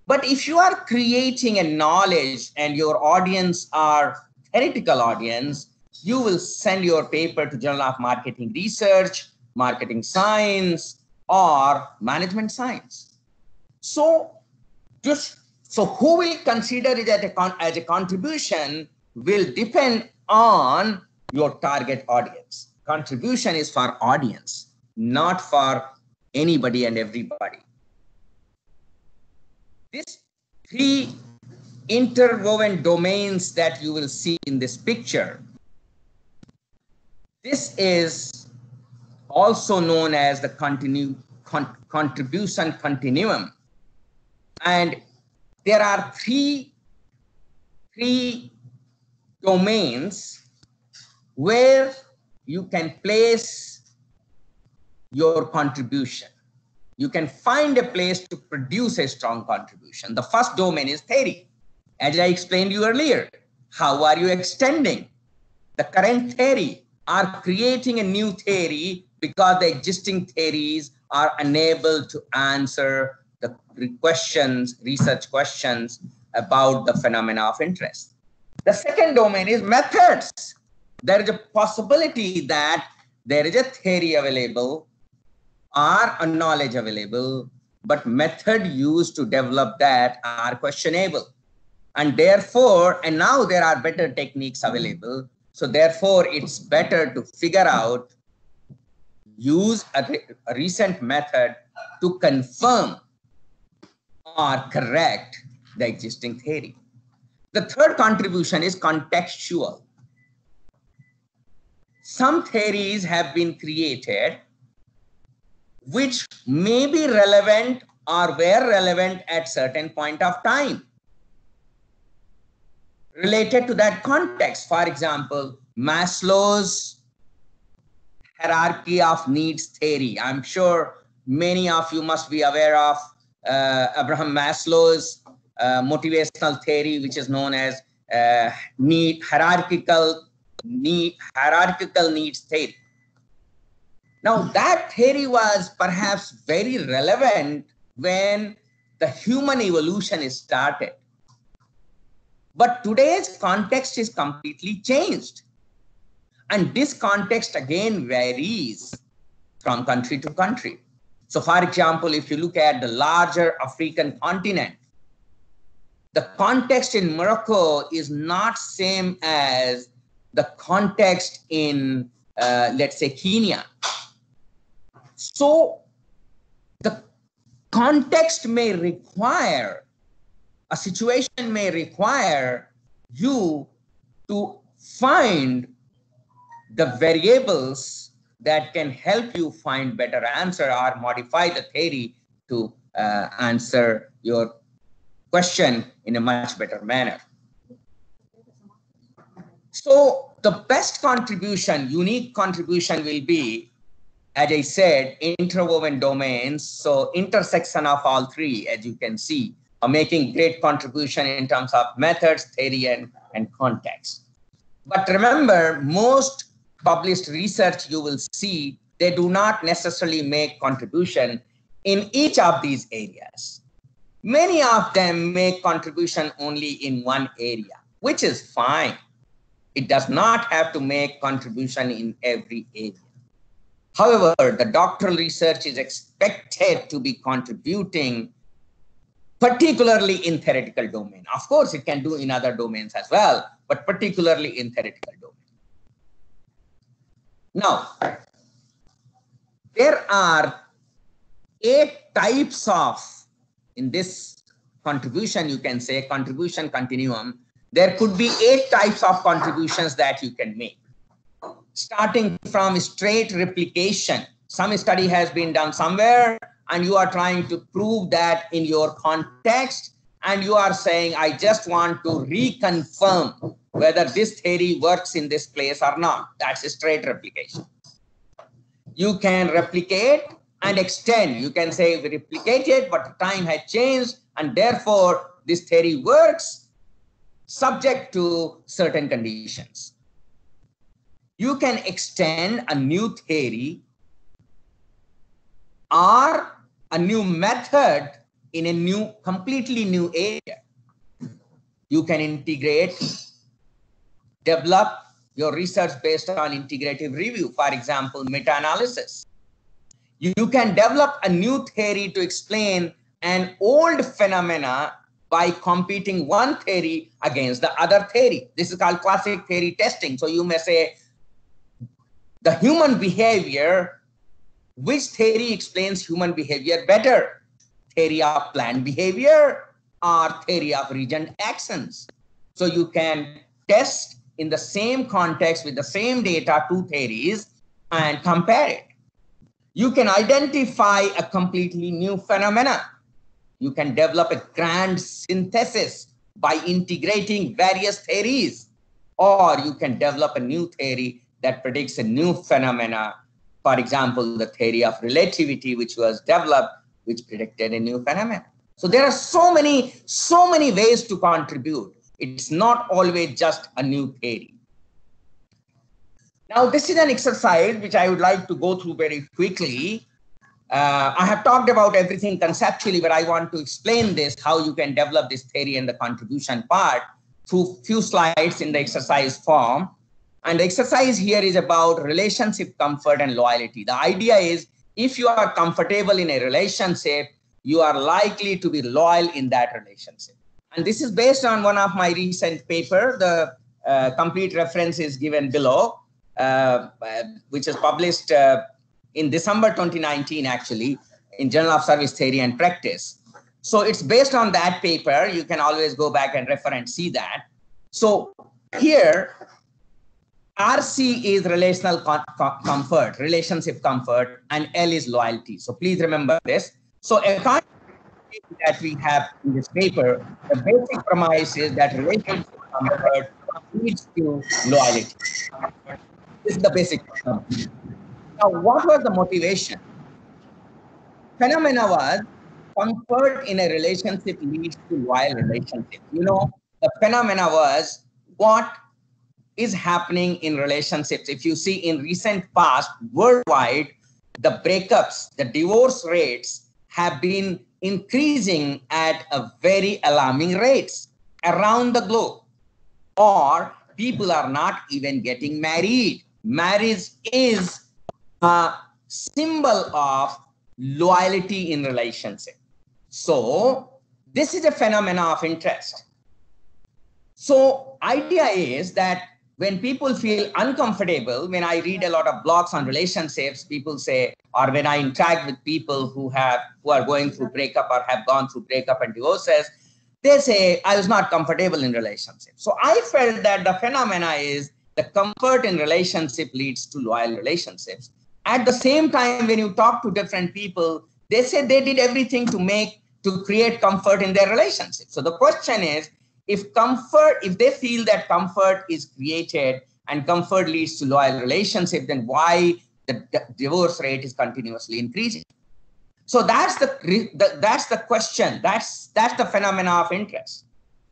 But if you are creating a knowledge and your audience are theoretical audience, you will send your paper to Journal of Marketing Research, Marketing Science, or Management Science. So who will consider it as a contribution will depend on your target audience. Contribution is for audience, not for anybody and everybody. These three interwoven domains that you will see in this picture, this is also known as the contribution continuum. And there are three domains where you can place your contribution. You can find a place to produce a strong contribution. The first domain is theory. As I explained you earlier, how are you extending the current theory or creating a new theory because the existing theories are unable to answer the questions, research questions about the phenomena of interest. The second domain is methods. There is a possibility that there is a theory available or a knowledge available, but method used to develop that are questionable. And therefore, and now there are better techniques available. So therefore, it's better to figure out, use a recent method to confirm or correct the existing theory. The third contribution is contextual. Some theories have been created which may be relevant or were relevant at certain point of time related to that context. For example, Maslow's hierarchy of needs theory. I'm sure many of you must be aware of Abraham Maslow's motivational theory, which is known as hierarchical needs theory. Now, that theory was perhaps very relevant when the human evolution started. But today's context is completely changed. And this context again varies from country to country. So, for example, if you look at the larger African continent, the context in Morocco is not same as the context in, let's say, Kenya. So the context may require, a situation may require you to find the variables that can help you find better answer or modify the theory to answer your question in a much better manner. So the best contribution, unique contribution will be, as I said, interwoven domains. So intersection of all three, as you can see, are making great contribution in terms of methods, theory, and context. But remember, most published research you will see, they do not necessarily make contribution in each of these areas. Many of them make contribution only in one area, which is fine. It does not have to make contribution in every area. However, the doctoral research is expected to be contributing particularly in theoretical domain. Of course, it can do in other domains as well, but particularly in theoretical domain. Now, there are 8 types of, in this contribution, you can say contribution continuum, there could be 8 types of contributions that you can make. Starting from straight replication. Some study has been done somewhere and you are trying to prove that in your context, and you are saying, I just want to reconfirm whether this theory works in this place or not. That's a straight replication. You can replicate and extend. You can say we replicated, but time has changed, and therefore this theory works subject to certain conditions. You can extend a new theory or a new method in a new, completely new area. You can integrate, develop your research based on integrative review, for example, meta-analysis. You can develop a new theory to explain an old phenomena by competing one theory against the other theory. This is called classic theory testing. So you may say, the human behavior, which theory explains human behavior better? Theory of planned behavior or theory of region actions? So you can test in the same context with the same data 2 theories and compare it. You can identify a completely new phenomena. You can develop a grand synthesis by integrating various theories, or you can develop a new theory that predicts a new phenomena. For example, the theory of relativity, which was developed, which predicted a new phenomenon. So there are so many ways to contribute. It's not always just a new theory. Now, this is an exercise which I would like to go through very quickly. I have talked about everything conceptually, but I want to explain this, how you can develop this theory and the contribution part through few slides in the exercise form. And the exercise here is about relationship comfort and loyalty. The idea is, if you are comfortable in a relationship, you are likely to be loyal in that relationship. And this is based on one of my recent paper. The complete reference is given below, which is published in December 2019, actually, in Journal of Service Theory and Practice. So it's based on that paper. You can always go back and refer and see that. So here, RC is relational comfort, relationship comfort, and L is loyalty. So please remember this. So according to that we have in this paper, the basic premise is that relationship comfort leads to loyalty. This is the basic premise. Now, what was the motivation? Phenomena was comfort in a relationship leads to loyal relationship. You know, the phenomena was what is happening in relationships. If you see in recent past, worldwide, the breakups, the divorce rates have been increasing at a very alarming rates around the globe. Or people are not even getting married. Marriage is a symbol of loyalty in relationship. So this is a phenomena of interest. So idea is that when people feel uncomfortable, when I read a lot of blogs on relationships, people say, or when I interact with people who are going through breakup or have gone through breakup and divorces, they say, I was not comfortable in relationships. So I felt that the phenomena is the comfort in relationship leads to loyal relationships. At the same time, when you talk to different people, they say they did everything to create comfort in their relationship. So the question is, if they feel that comfort is created and comfort leads to loyal relationship, then why the divorce rate is continuously increasing? So that's the question. That's the phenomena of interest.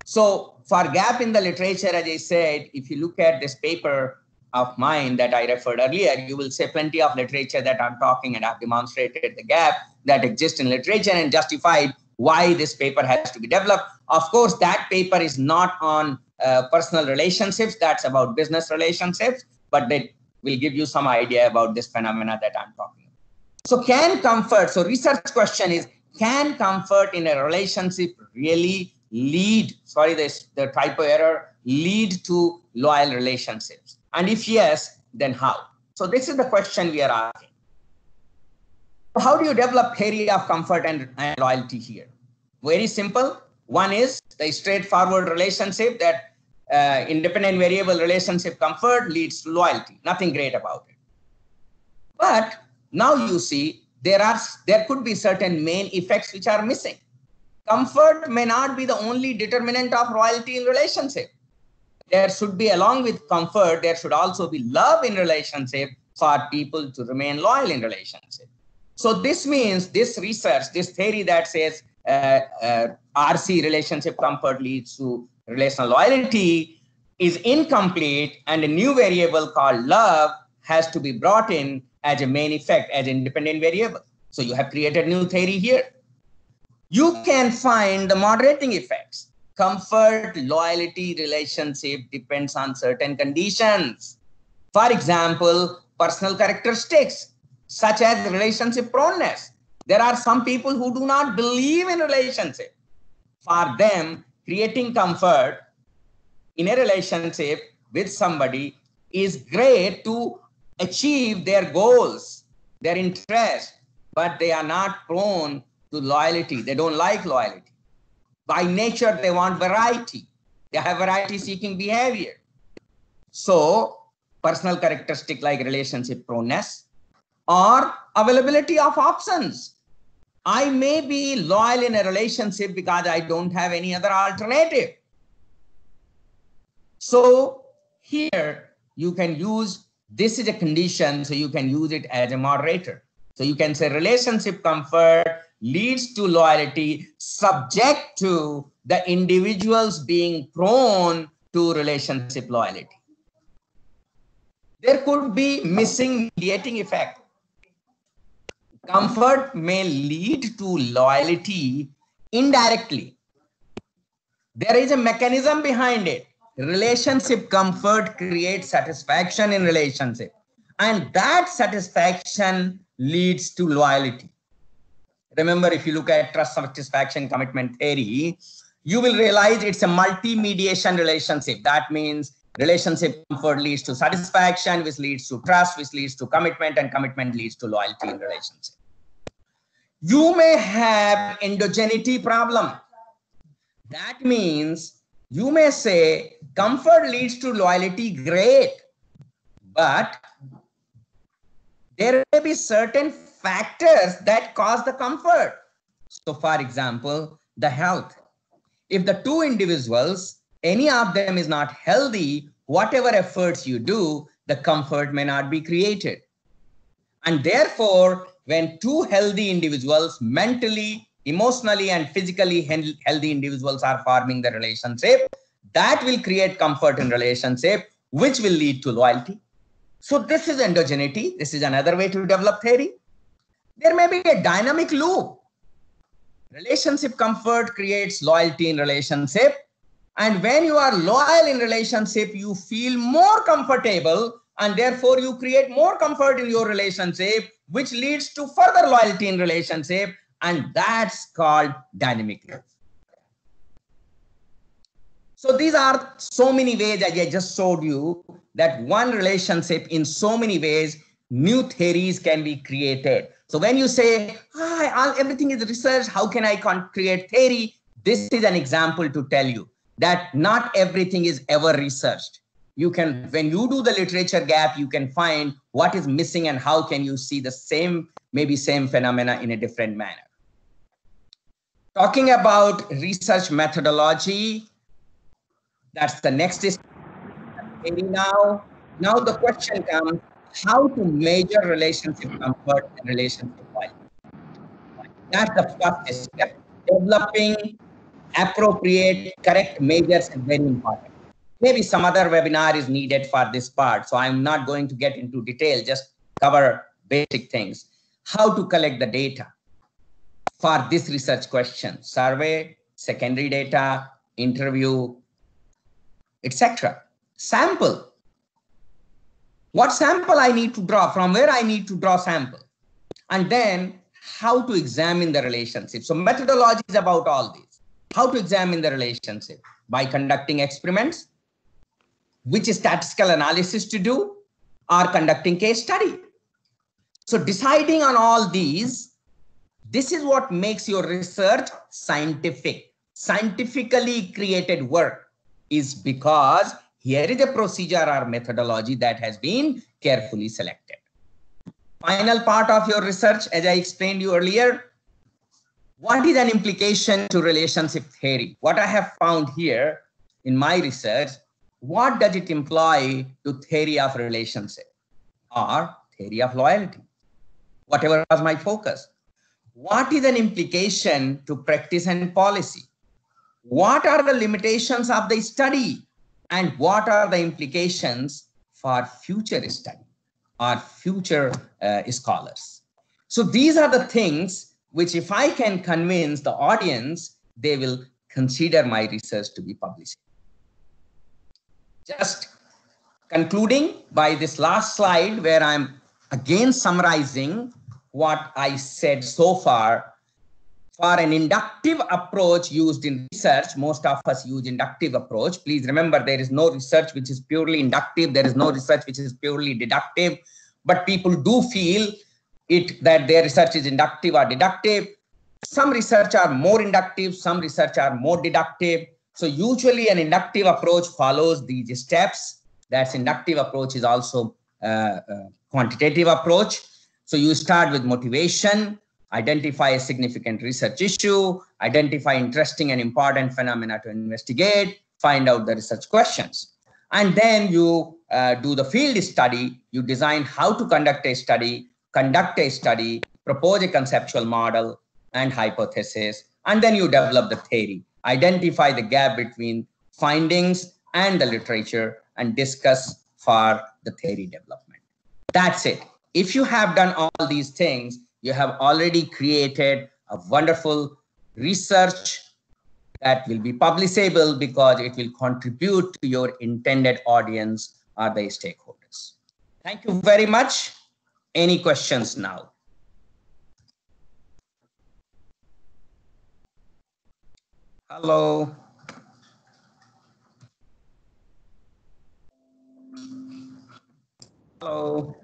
So for gap in the literature, as I said, if you look at this paper of mine that I referred earlier, you will see plenty of literature that I'm talking, and I've demonstrated the gap that exists in literature and justified why this paper has to be developed. Of course, that paper is not on personal relationships. That's about business relationships, but they will give you some idea about this phenomena that I'm talking about. So can comfort, so research question is, can comfort in a relationship really lead, sorry, the typo error, lead to loyal relationships? And if yes, then how? So this is the question we are asking. How do you develop theory of comfort and loyalty here? Very simple. One is the straightforward relationship that independent variable relationship comfort leads to loyalty. Nothing great about it. But now you see there could be certain main effects which are missing. Comfort may not be the only determinant of loyalty in relationship. There should be, along with comfort, there should also be love in relationship for people to remain loyal in relationship. So this means this research, this theory that says RC, relationship comfort, leads to relational loyalty is incomplete, and a new variable called love has to be brought in as a main effect, as an independent variable. So you have created new theory here. You can find the moderating effects. Comfort, loyalty, relationship depends on certain conditions. For example, personal characteristics, such as relationship proneness. There are some people who do not believe in relationship. For them, creating comfort in a relationship with somebody is great to achieve their goals, their interest, but they are not prone to loyalty. They don't like loyalty. By nature, they want variety. They have variety-seeking behavior. So, personal characteristic like relationship proneness or availability of options. I may be loyal in a relationship because I don't have any other alternative. So, here you can use, this is a condition, so you can use it as a moderator. So you can say relationship comfort leads to loyalty subject to the individuals being prone to relationship loyalty. There could be missing mediating effect. Comfort may lead to loyalty indirectly. There is a mechanism behind it. Relationship comfort creates satisfaction in relationship, and that satisfaction leads to loyalty. Remember, if you look at trust, satisfaction, commitment theory, you will realize it's a multi-mediation relationship. That means relationship comfort leads to satisfaction, which leads to trust, which leads to commitment, and commitment leads to loyalty in relationship. You may have endogeneity problem. That means you may say comfort leads to loyalty, great, but there may be certain factors that cause the comfort. So for example, the health. If the two individuals, any of them is not healthy, whatever efforts you do, the comfort may not be created. And therefore, when two healthy individuals, mentally, emotionally, and physically healthy individuals are forming the relationship, that will create comfort in relationship, which will lead to loyalty. So this is endogeneity. This is another way to develop theory. There may be a dynamic loop. Relationship comfort creates loyalty in relationship. And when you are loyal in relationship, you feel more comfortable, and therefore you create more comfort in your relationship, which leads to further loyalty in relationship. And that's called dynamic loop. So these are so many ways, as I just showed you, that one relationship in so many ways, new theories can be created. So when you say, everything is research, how can I create theory? This is an example to tell you that not everything is ever researched. You can, when you do the literature gap, you can find what is missing and how can you see the same, maybe same phenomena in a different manner. Talking about research methodology, That's the next step. Now the question comes, how to measure relationship comfort and relationship quality. That's the first step. Developing appropriate, correct measures is very important. Maybe some other webinar is needed for this part, so I'm not going to get into detail, just cover basic things. How to collect the data for this research question: survey, secondary data, interview, etc. Sample. What sample I need to draw, from where I need to draw sample, and then how to examine the relationship. So methodology is about all these. How to examine the relationship? By conducting experiments, which is statistical analysis to do, or conducting case study. So deciding on all these, this is what makes your research scientific. Scientifically created work is because here is a procedure or methodology that has been carefully selected. Final part of your research, as I explained you earlier, what is an implication to relationship theory? What I have found here in my research, what does it imply to theory of relationship or theory of loyalty? Whatever was my focus. What is an implication to practice and policy? What are the limitations of the study? And what are the implications for future study or future scholars? So these are the things which, if I can convince the audience, they will consider my research to be published. Just concluding by this last slide, where I'm again summarizing what I said so far. For an inductive approach used in research, most of us use inductive approach. Please remember, there is no research which is purely inductive. There is no research which is purely deductive. But people do feel it that their research is inductive or deductive. Some research are more inductive, some research are more deductive. So usually an inductive approach follows these steps. That's inductive approach is also quantitative approach. So you start with motivation, identify a significant research issue, identify interesting and important phenomena to investigate, find out the research questions. And then you do the field study, you design how to conduct a study, propose a conceptual model and hypothesis, and then you develop the theory, identify the gap between findings and the literature, and discuss for the theory development. That's it. If you have done all these things, you have already created a wonderful research that will be publishable because it will contribute to your intended audience or the stakeholders. Thank you very much. Any questions now? Hello. Hello.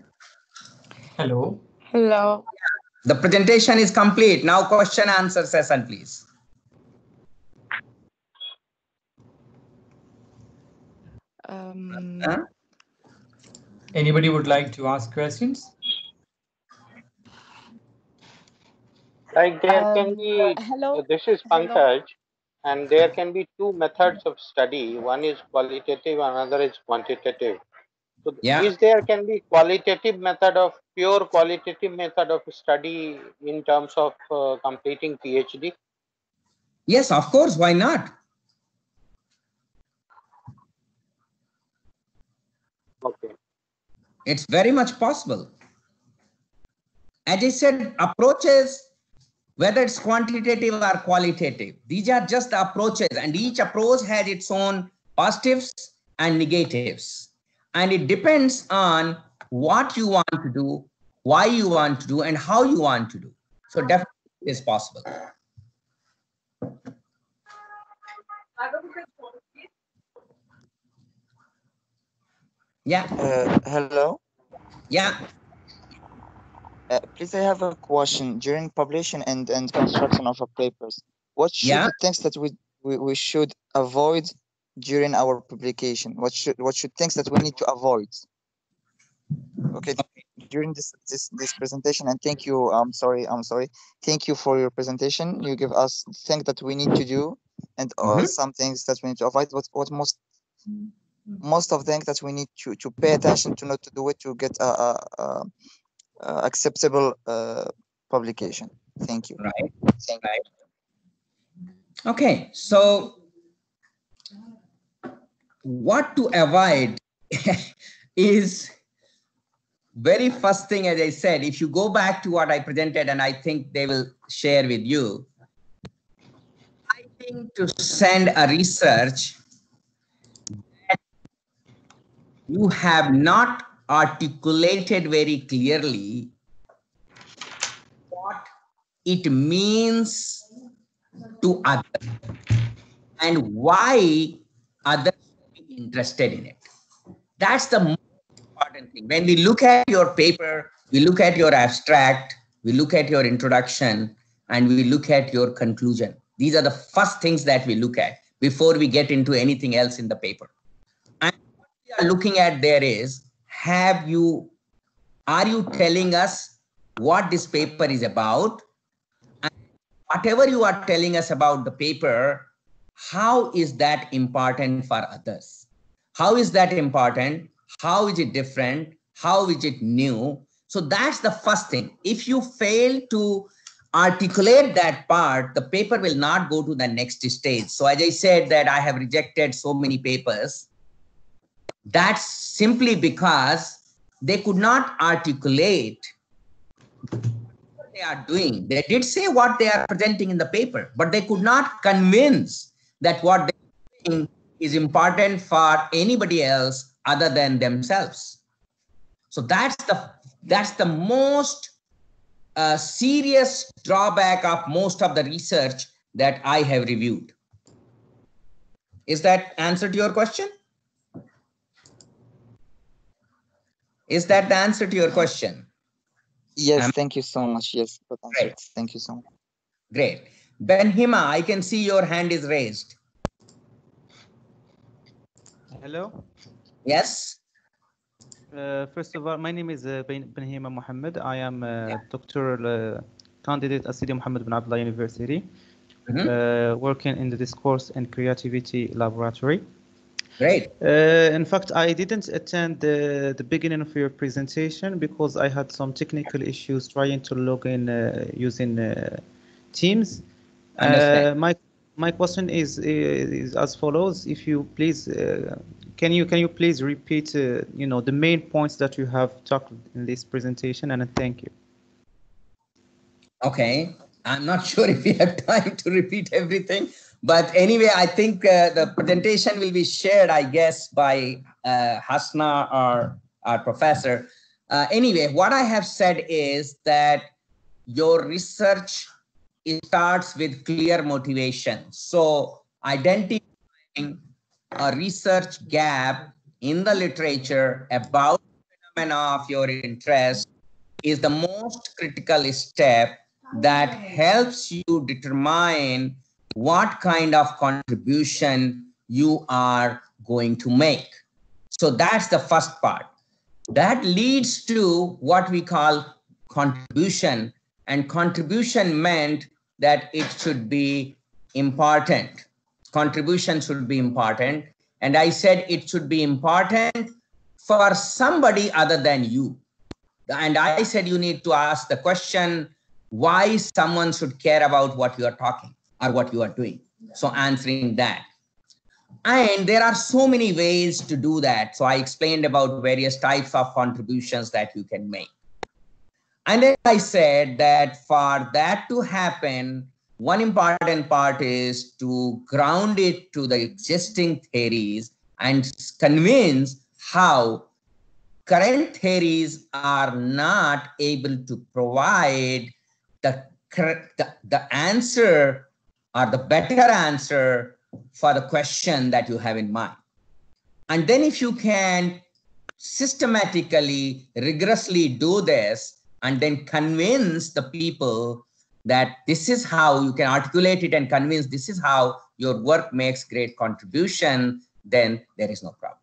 Hello. Hello. The presentation is complete. Now question answer session, please. Anybody would like to ask questions? Like there can be, Hello. this is Pankaj, and there can be two methods of study. One is qualitative, another is quantitative. So is there can be qualitative method of, pure qualitative method of study in terms of completing PhD? Yes, of course. Why not? Okay. It's very much possible. As I said, approaches, whether it's quantitative or qualitative, these are just the approaches, and each approach has its own positives and negatives. And it depends on what you want to do, why you want to do, and how you want to do. So definitely it is possible. Yeah. Hello. Yeah. Please, I have a question. During publication and construction of our papers, what should the things that we should avoid during our publication? What should things that we need to avoid? Okay. During this presentation, and thank you. I'm sorry. Thank you for your presentation. You give us things that we need to do and some things that we need to avoid. What most most of the things that we need to pay attention to not to do it to get a acceptable publication. Thank you. Right. Right. Okay. So what to avoid is very first thing, as I said, if you go back to what I presented, and I think they will share with you, I think to send a research that you have not articulated very clearly what it means to others and why others will be interested in it. That's the most important thing. When we look at your paper, we look at your abstract, we look at your introduction, and we look at your conclusion. These are the first things that we look at before we get into anything else in the paper. And what we are looking at there is, are you telling us what this paper is about? And whatever you are telling us about the paper, how is that important for others? How is that important? How is it different? How is it new? So that's the first thing. If you fail to articulate that part, the paper will not go to the next stage. So as I said that I have rejected so many papers, that's simply because they could not articulate what they are doing. They did say what they are presenting in the paper, but they could not convince that what they are doing is important for anybody else other than themselves. So that's the most serious drawback of most of the research that I have reviewed. Is that answer to your question? Is that the answer to your question? Yes, thank you so much. Yes, great. Thank you so much. Great. Benhima, I can see your hand is raised. Hello. Yes. First of all, my name is Benhima Mohammed. I am a doctoral candidate at Sidi Mohammed bin Abdullah University, working in the Discourse and Creativity Laboratory. Great. In fact, I didn't attend the beginning of your presentation because I had some technical issues trying to log in using Teams. My question is as follows: if you please, can you please repeat the main points that you have talked in this presentation, and thank you. Okay, I'm not sure if we have time to repeat everything. But anyway, I think the presentation will be shared, I guess, by Hasna or our professor. Anyway, what I have said is that your research starts with clear motivation. So identifying a research gap in the literature about the phenomena of your interest is the most critical step that helps you determine what kind of contribution you are going to make. So that's the first part. That leads to what we call contribution, and contribution meant that it should be important. Contribution should be important. And I said it should be important for somebody other than you. And I said you need to ask the question, why someone should care about what you are talking or what you are doing. So answering that. And there are so many ways to do that. So I explained about various types of contributions that you can make. And then I said that for that to happen, one important part is to ground it to the existing theories and convince how current theories are not able to provide the answer or the better answer for the question that you have in mind. And then if you can systematically, rigorously do this and then convince the people that this is how you can articulate it and convince this is how your work makes great contribution, then there is no problem.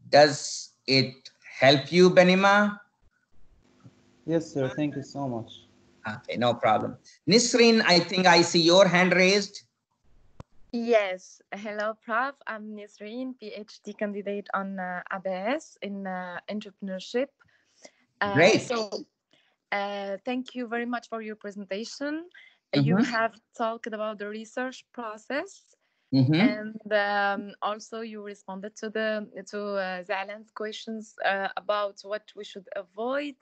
Does it help you, Benhima? Yes, sir. Thank you so much. Okay, no problem. Nisreen, I think I see your hand raised. Yes. Hello, Prof. I'm Nisreen, PhD candidate on ABS in entrepreneurship. Great. Thank you very much for your presentation. You have talked about the research process, and also you responded to Zalan's questions about what we should avoid.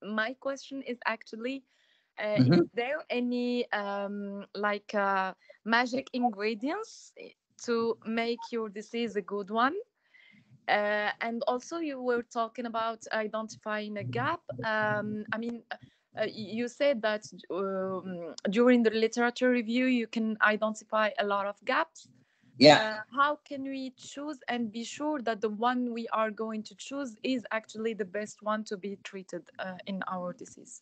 My question is actually, is there any magic ingredients to make your disease a good one? And also you were talking about identifying a gap. You said that during the literature review you can identify a lot of gaps. How can we choose and be sure that the one we are going to choose is actually the best one to be treated in our disease?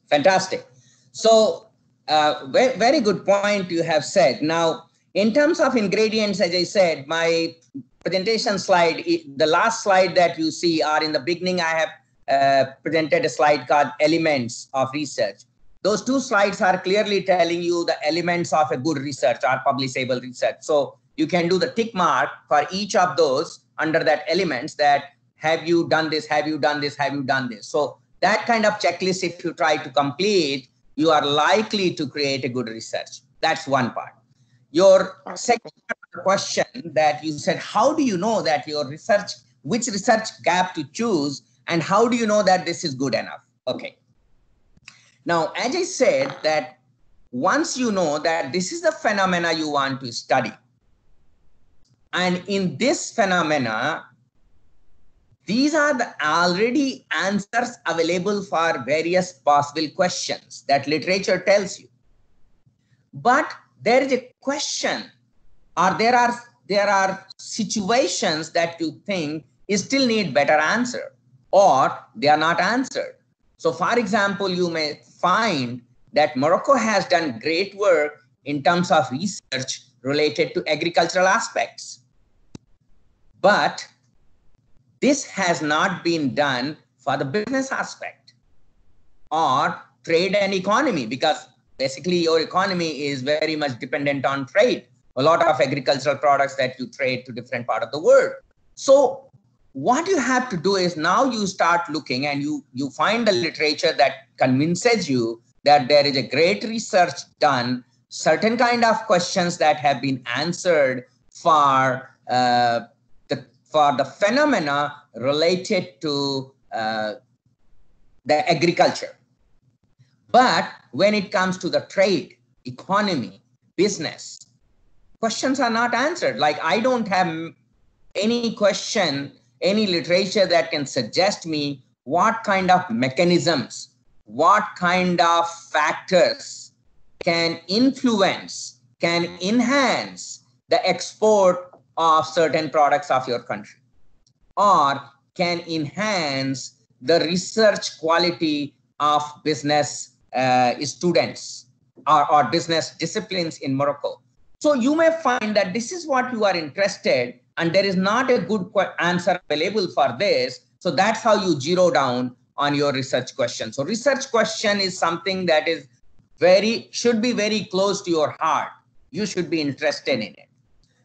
Fantastic. So very good point you have said. Now, in terms of ingredients, as I said, my presentation slide, the last slide that you see are in the beginning, I have presented a slide called Elements of Research. Those two slides are clearly telling you the elements of a good research or publishable research. So you can do the tick mark for each of those under that elements that have you done this, have you done this, have you done this. So that kind of checklist, if you try to complete, you are likely to create a good research. That's one part. Your second question that you said, how do you know that your research, which research gap to choose, and how do you know that this is good enough? Okay. Now, as I said, that once you know that this is the phenomena you want to study, and in this phenomena, these are the already answers available for various possible questions that literature tells you. But there is a question, or there are situations that you think you still need better answer, or they are not answered. So for example, you may find that Morocco has done great work in terms of research related to agricultural aspects. But this has not been done for the business aspect or trade and economy, because basically your economy is very much dependent on trade. A lot of agricultural products that you trade to different parts of the world. So what you have to do is now you start looking and you find the literature that convinces you that there is a great research done, certain kind of questions that have been answered for the phenomena related to the agriculture. But when it comes to the trade, economy, business, questions are not answered. Like I don't have any question, any literature that can suggest me what kind of mechanisms, what kind of factors can influence, can enhance the export of certain products of your country, or can enhance the research quality of business students or business disciplines in Morocco. So you may find that this is what you are interested, and there is not a good answer available for this. So that's how you zero down on your research question. So research question is something that is should be very close to your heart. You should be interested in it.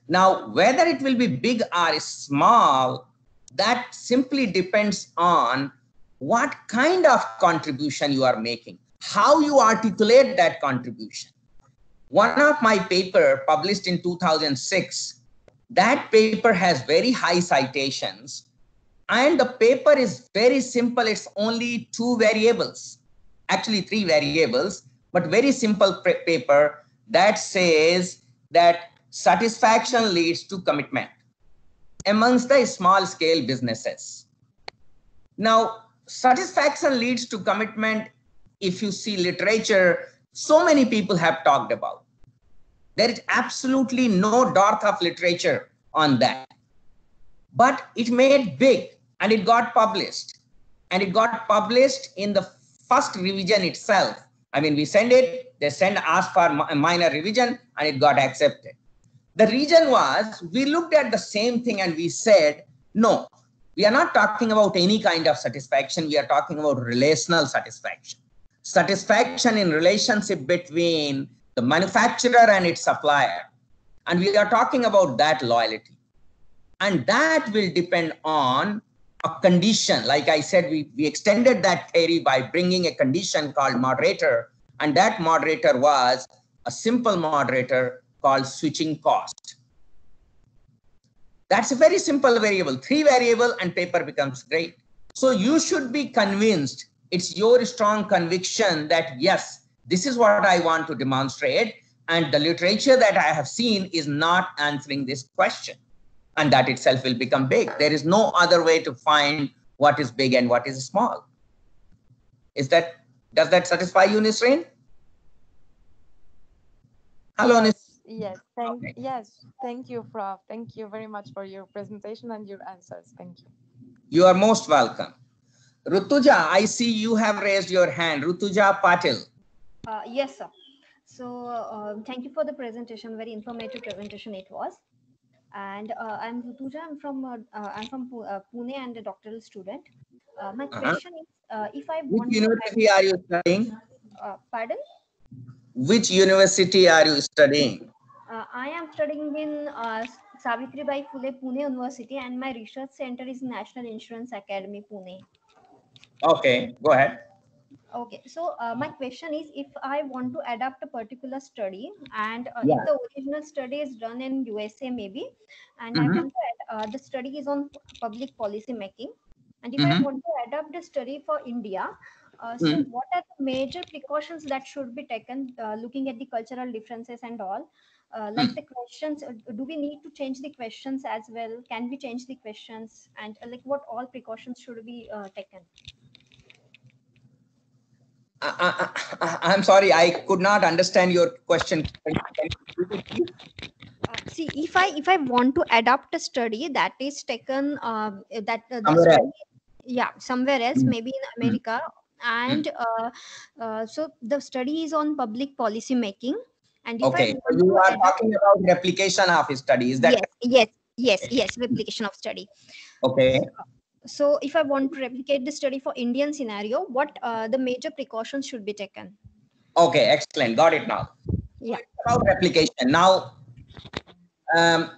Now, whether it will be big or small, that simply depends on what kind of contribution you are making, how you articulate that contribution. One of my paper published in 2006, that paper has very high citations, and the paper is very simple. It's only 2 variables, actually 3 variables, but very simple paper that says that satisfaction leads to commitment amongst the small scale businesses. Now, satisfaction leads to commitment. If you see literature, so many people have talked about. There is absolutely no dearth of literature on that. But it made big and it got published. And it got published in the first revision itself. I mean, we send it, they ask for a minor revision, and it got accepted. The reason was, we looked at the same thing and we said, no, we are not talking about any kind of satisfaction. We are talking about relational satisfaction. Satisfaction in relationship between the manufacturer and its supplier. And we are talking about that loyalty. And that will depend on a condition. Like I said, we extended that theory by bringing a condition called moderator. And that moderator was a simple moderator called switching cost. That's a very simple variable, 3 variable, and paper becomes great. So you should be convinced, it's your strong conviction that yes, this is what I want to demonstrate. And the literature that I have seen is not answering this question. And that itself will become big. There is no other way to find what is big and what is small. Does that satisfy you, Nisreen? Hello, Nisreen. Yes, thank you, Prof. Thank you very much for your presentation and your answers. Thank you. You are most welcome. Rutuja, I see you have raised your hand. Rutuja Patil. Yes, sir. So thank you for the presentation. Very informative presentation it was. And I'm Rutuja. I'm from Pune and a doctoral student. My question is, if I want Which university are you studying? Pardon? Which university are you studying? I am studying in Savitribai Phule Pune University, and my research center is National Insurance Academy, Pune. Okay, go ahead. Okay, so my question is, if I want to adapt a particular study, and if the original study is done in USA maybe, and I want to add, the study is on public policy making, and if I want to adapt the study for India, so what are the major precautions that should be taken, looking at the cultural differences and all? Like the questions, do we need to change the questions as well? Can we change the questions? And like what all precautions should be taken? I'm sorry, I could not understand your question. See, if I want to adapt a study that is taken somewhere else, maybe in America, and so the study is on public policy making. And if okay, so you are talking about replication of a study, is that? Yes, replication of study. Okay. So if I want to replicate the study for Indian scenario, what the major precautions should be taken? Okay, excellent. Got it now. Yeah. About replication. Now, I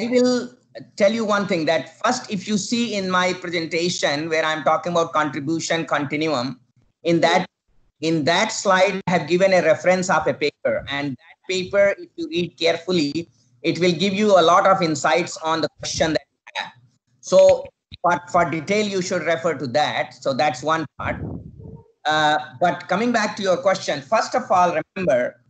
will tell you one thing, that first, if you see in my presentation where I'm talking about contribution continuum, in that slide, I have given a reference of a paper, and that paper, if you read carefully, it will give you a lot of insights on the question that you have. So for detail, you should refer to that. So that's one part. But coming back to your question, first of all, remember,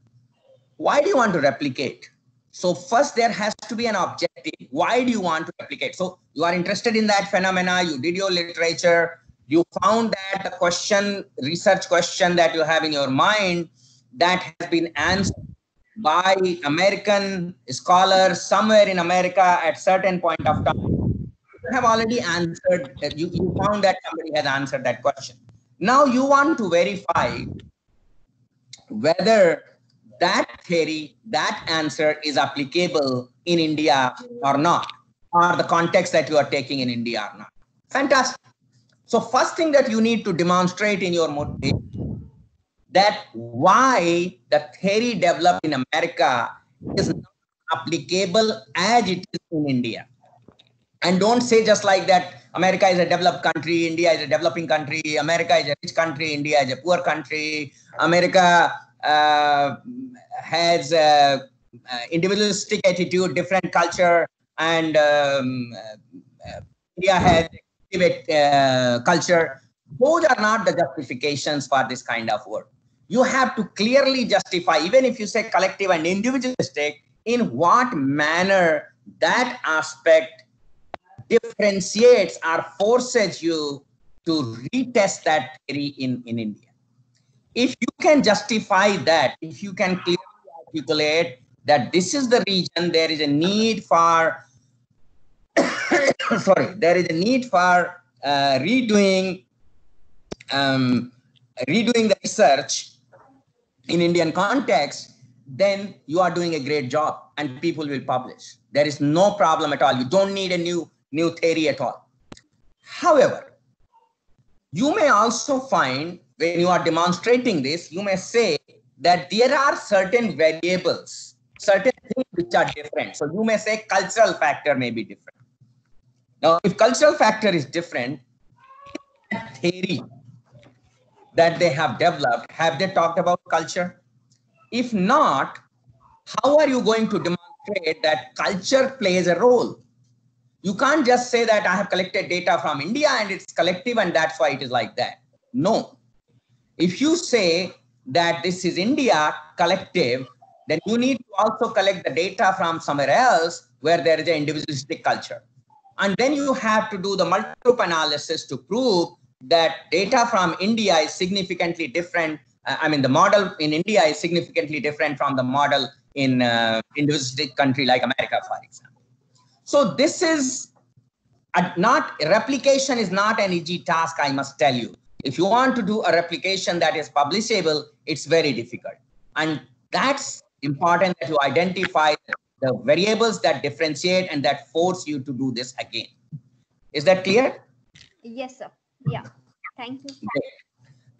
why do you want to replicate? So first, there has to be an objective. Why do you want to replicate? So you are interested in that phenomena, you did your literature, you found that the question, research question that you have in your mind, that has been answered by American scholars somewhere in America at certain point of time. You have already answered, you found that somebody has answered that question. Now you want to verify whether that theory, that answer is applicable in India or not, or the context that you are taking in India or not. Fantastic. So first thing that you need to demonstrate in your motivation, that why the theory developed in America is not applicable as it is in India. And don't say just like that, America is a developed country, India is a developing country, America is a rich country, India is a poor country, America has individualistic attitude, different culture, and India has culture. Those are not the justifications for this kind of work. You have to clearly justify, even if you say collective and individualistic, in what manner that aspect differentiates or forces you to retest that theory in India. If you can justify that, if you can clearly articulate that this is the region, there is a need for, there is a need for redoing the research in Indian context, then you are doing a great job and people will publish. There is no problem at all. You don't need a new theory at all. However, you may also find, when you are demonstrating this, you may say that there are certain variables, certain things which are different. So you may say cultural factor may be different. Now, if cultural factor is different, that theory that they have developed, have they talked about culture? If not, how are you going to demonstrate that culture plays a role? You can't just say that I have collected data from India and it's collective and that's why it is like that. No. If you say that this is India collective, then you need to also collect the data from somewhere else where there is an individualistic culture. And then you have to do the multi-group analysis to prove that data from India is significantly different. I mean, the model in India is significantly different from the model in individualistic country like America, for example. So this is not, replication is not an easy task, I must tell you. If you want to do a replication that is publishable, it's very difficult. And that's important that you identify the variables that differentiate and that force you to do this again. Is that clear? Yes, sir. Yeah. Thank you.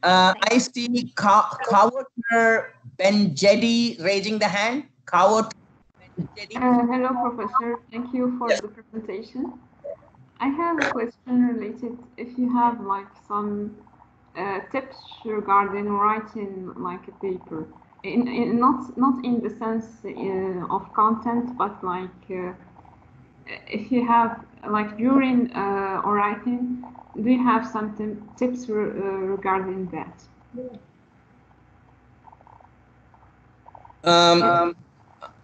I see Kawater Benjedi raising the hand. Kawater Benjedi. Hello, Professor. Thank you for the presentation. I have a question related, if you have like some tips regarding writing like a paper, not in the sense of content, but like if you have like during writing, do you have some tips regarding that?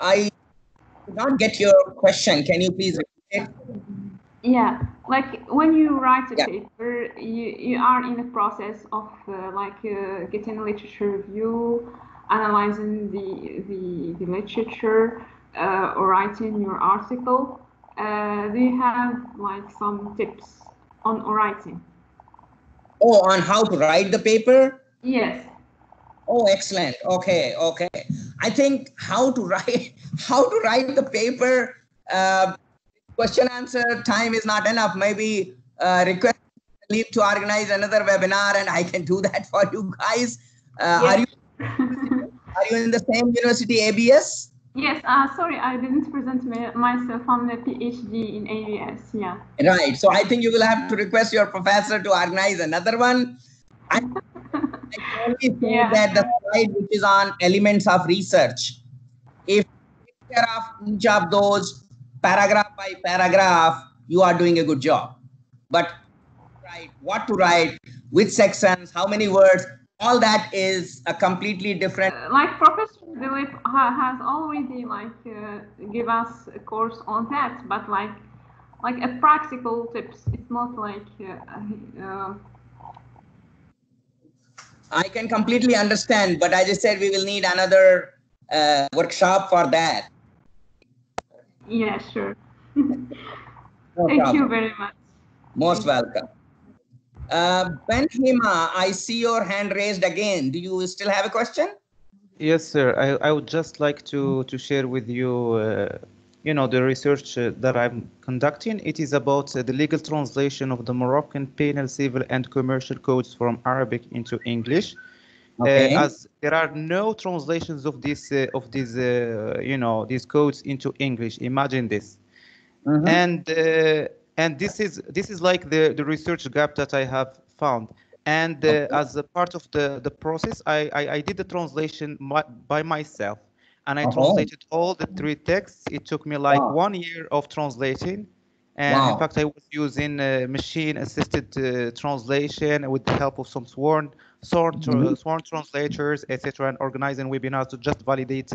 I did not get your question. Can you please repeat it? Yeah, like when you write a paper, you are in the process of getting a literature review, analyzing the literature, or writing your article. Do you have like some tips on writing? Oh, on how to write the paper? Yes. Oh, excellent. Okay, okay. I think how to write the paper. Question answer time is not enough. Maybe request Leap to organize another webinar, and I can do that for you guys. Yes. Are you in the same university, ABS? Yes. Sorry, I didn't present myself on the PhD in ABS. Yeah. Right. So I think you will have to request your professor to organize another one. I can only say that the slide which is on elements of research, if you take care of each of those paragraph by paragraph, you are doing a good job. But what to write, which sections, how many words, all that is a completely different. Like Professor Dilip has already give us a course on that, but like a practical tips. It's not like. I can completely understand, but as I said, we will need another workshop for that. Yeah, sure. Thank you very much. Most welcome. Ben Hima, I see your hand raised again. Do you still have a question? Yes, sir. I would just like to share with you, the research that I'm conducting. It is about the legal translation of the Moroccan penal, civil, and commercial codes from Arabic into English. Okay. As there are no translations of these codes into English. Imagine this. Mm-hmm. And this is like the research gap that I have found. And as a part of the process, I did the translation by myself, and I translated all the 3 texts. It took me like 1 year of translating. And in fact, I was using machine-assisted translation with the help of some sworn translators, etc., and organizing webinars to just validate,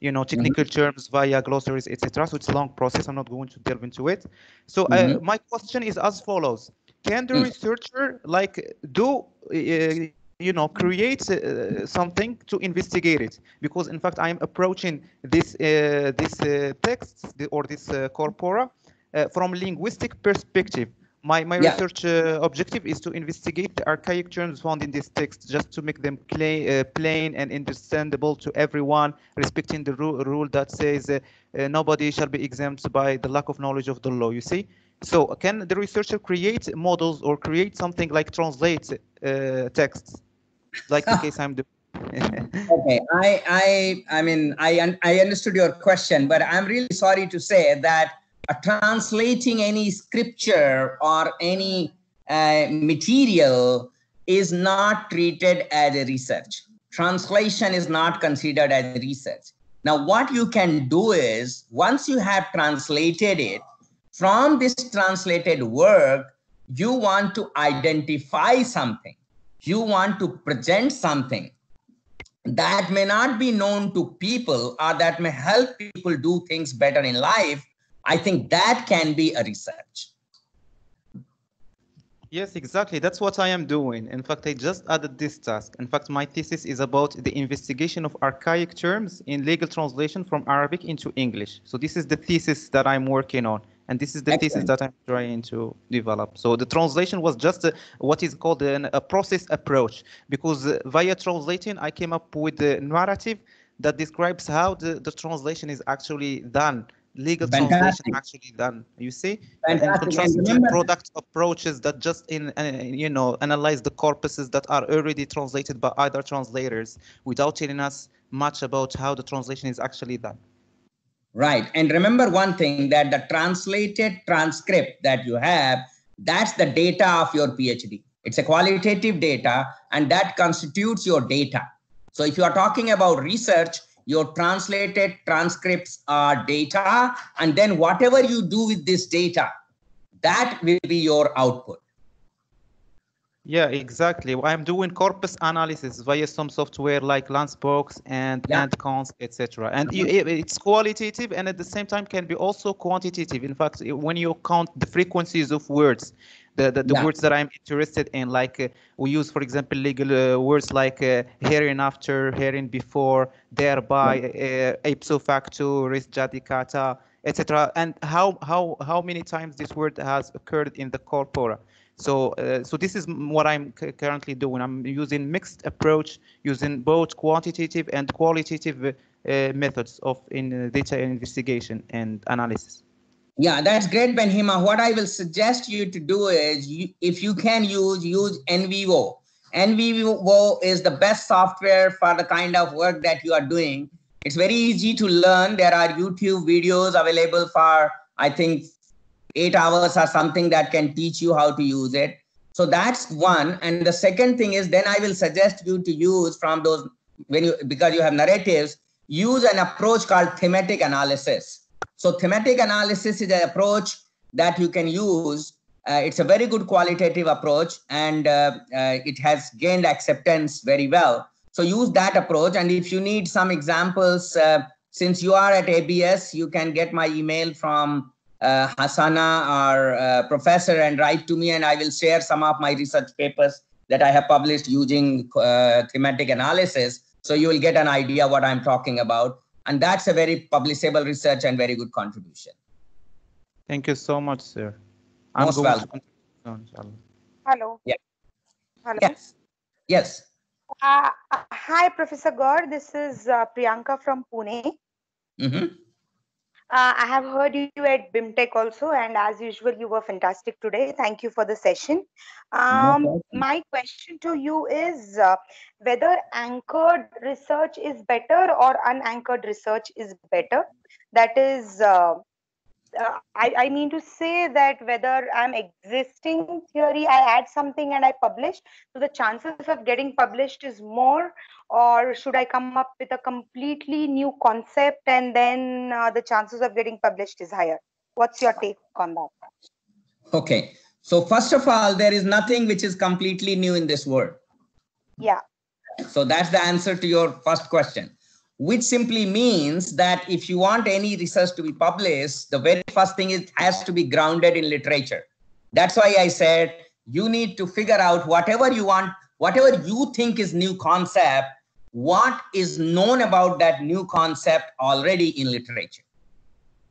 technical terms via glossaries, etc. So it's a long process. I'm not going to delve into it. So my question is as follows: can the researcher create something to investigate it? Because in fact, I am approaching this texts or this corpora from linguistic perspective. My research objective is to investigate the archaic terms found in this text, just to make them plain and understandable to everyone, respecting the rule that says nobody shall be exempt by the lack of knowledge of the law, you see? So can the researcher create models or create something like translate texts, like the case I'm doing? Okay, I understood your question, but I'm really sorry to say that translating any scripture or any material is not treated as a research. Translation is not considered as research. Now, what you can do is, once you have translated it, from this translated work, you want to identify something. You want to present something that may not be known to people or that may help people do things better in life. I think that can be a research. Yes, exactly. That's what I am doing. In fact, I just added this task. In fact, my thesis is about the investigation of archaic terms in legal translation from Arabic into English. So this is the thesis that I'm working on. And this is the thesis that I'm trying to develop. So the translation was just what is called a process approach, because via translating, I came up with a narrative that describes how the translation is actually done. Legal translation actually done, you see, in contrast to product approaches that just analyze the corpuses that are already translated by other translators without telling us much about how the translation is actually done. Right. And remember one thing, that the translated transcript that you have, that's the data of your PhD. It's a qualitative data, and that constitutes your data. So if you are talking about research, your translated transcripts are data, and then whatever you do with this data, that will be your output. Yeah, exactly. I'm doing corpus analysis via some software like Lansbox and Cons, etc. And it's qualitative, and at the same time can be also quantitative. In fact, when you count the frequencies of words, the words that I'm interested in, like we use, for example, legal words like hereinafter, herein before, thereby, ipso facto, res judicata, etc. And how many times this word has occurred in the corpora. So this is what I'm currently doing. I'm using mixed approach, using both quantitative and qualitative methods of data investigation and analysis. Yeah, that's great, Benhima. What I will suggest you to do is, if you can use NVivo. NVivo is the best software for the kind of work that you are doing. It's very easy to learn. There are YouTube videos available for, I think, 8 hours or something that can teach you how to use it. So that's one. And the second thing is, then I will suggest you to use from those, because you have narratives, use an approach called thematic analysis. So thematic analysis is an approach that you can use. It's a very good qualitative approach, and it has gained acceptance very well. So use that approach. And if you need some examples, since you are at ABS, you can get my email from Hassana, our professor, and write to me, and I will share some of my research papers that I have published using thematic analysis. So you will get an idea what I'm talking about. And that's a very publishable research and very good contribution. Thank you so much, sir. Most welcome. Hello. Yeah. Hello. Yes. Yes. Hi, Professor Gaur. This is Priyanka from Pune. Mm-hmm. I have heard you at BIMTech also, and as usual, you were fantastic today. Thank you for the session. My question to you is whether anchored research is better or unanchored research is better. That is, I mean to say that whether I'm existing theory, I add something and I publish, so the chances of getting published is more, or should I come up with a completely new concept and then the chances of getting published is higher? What's your take on that? Okay. So first of all, there is nothing which is completely new in this world. Yeah. So that's the answer to your first question, which simply means that if you want any research to be published, the very first thing is it has to be grounded in literature. That's why I said you need to figure out whatever you want, whatever you think is new concept, what is known about that new concept already in literature.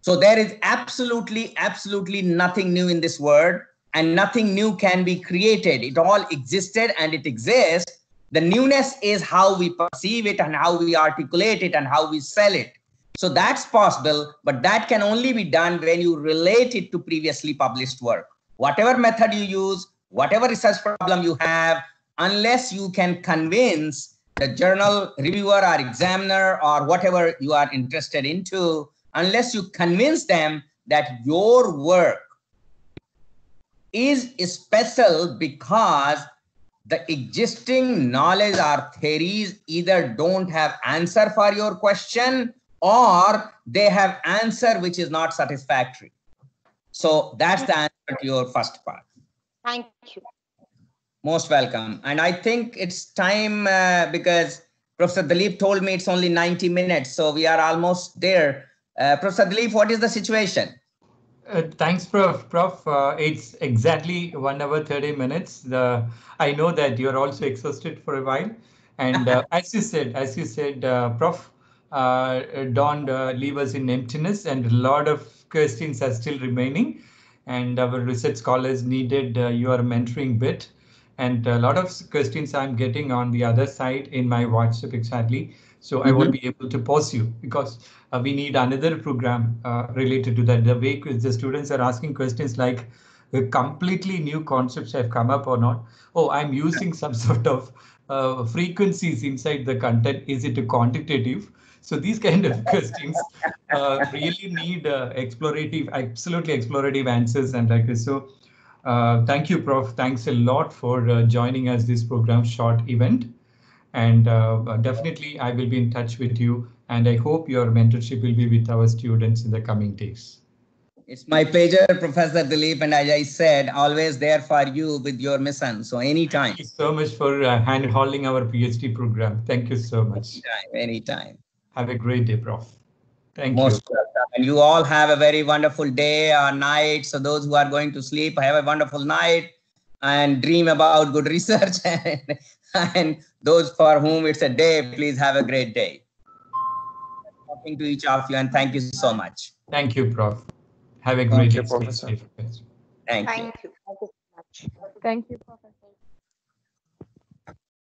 So there is absolutely nothing new in this world, and nothing new can be created. It all existed and it exists. The newness is how we perceive it and how we articulate it and how we sell it. So that's possible, but that can only be done when you relate it to previously published work. Whatever method you use, whatever research problem you have, unless you can convince the journal reviewer or examiner or whatever you are interested into, unless you convince them that your work is special because the existing knowledge or theories either don't have answer for your question or they have answer which is not satisfactory. So that's the answer to your first part. Thank you. Most welcome. And I think it's time because Professor Dilip told me it's only 90 minutes. So we are almost there. Professor Dilip, what is the situation? Thanks, Prof. It's exactly 1 hour 30 minutes. I know that you're also exhausted for a while, and as you said, Prof. Don't leave us in emptiness, and a lot of questions are still remaining, and our research scholars needed your mentoring bit, and a lot of questions I'm getting on the other side in my WhatsApp exactly. So I won't be able to pause you because we need another program related to that. The way the students are asking questions like completely new concepts have come up or not. Oh, I'm using some sort of frequencies inside the content. Is it a quantitative? So these kind of questions really need explorative, absolutely explorative answers and like this. So thank you, Prof. Thanks a lot for joining us this program short event. And definitely I will be in touch with you, and I hope your mentorship will be with our students in the coming days. It's my pleasure, Professor Dilip, and as I said, always there for you with your mission. So anytime. Thank you so much for hand-holding our PhD program. Thank you so much. Anytime. Have a great day, Prof. Thank you. Most welcome. And you all have a very wonderful day or night. So those who are going to sleep, have a wonderful night and dream about good research. And those for whom it's a day, please have a great day. Talking to each of you, and thank you so much. Thank you, Prof. Have a great day. Professor. Thank you. Thank you so much. Thank you, Professor.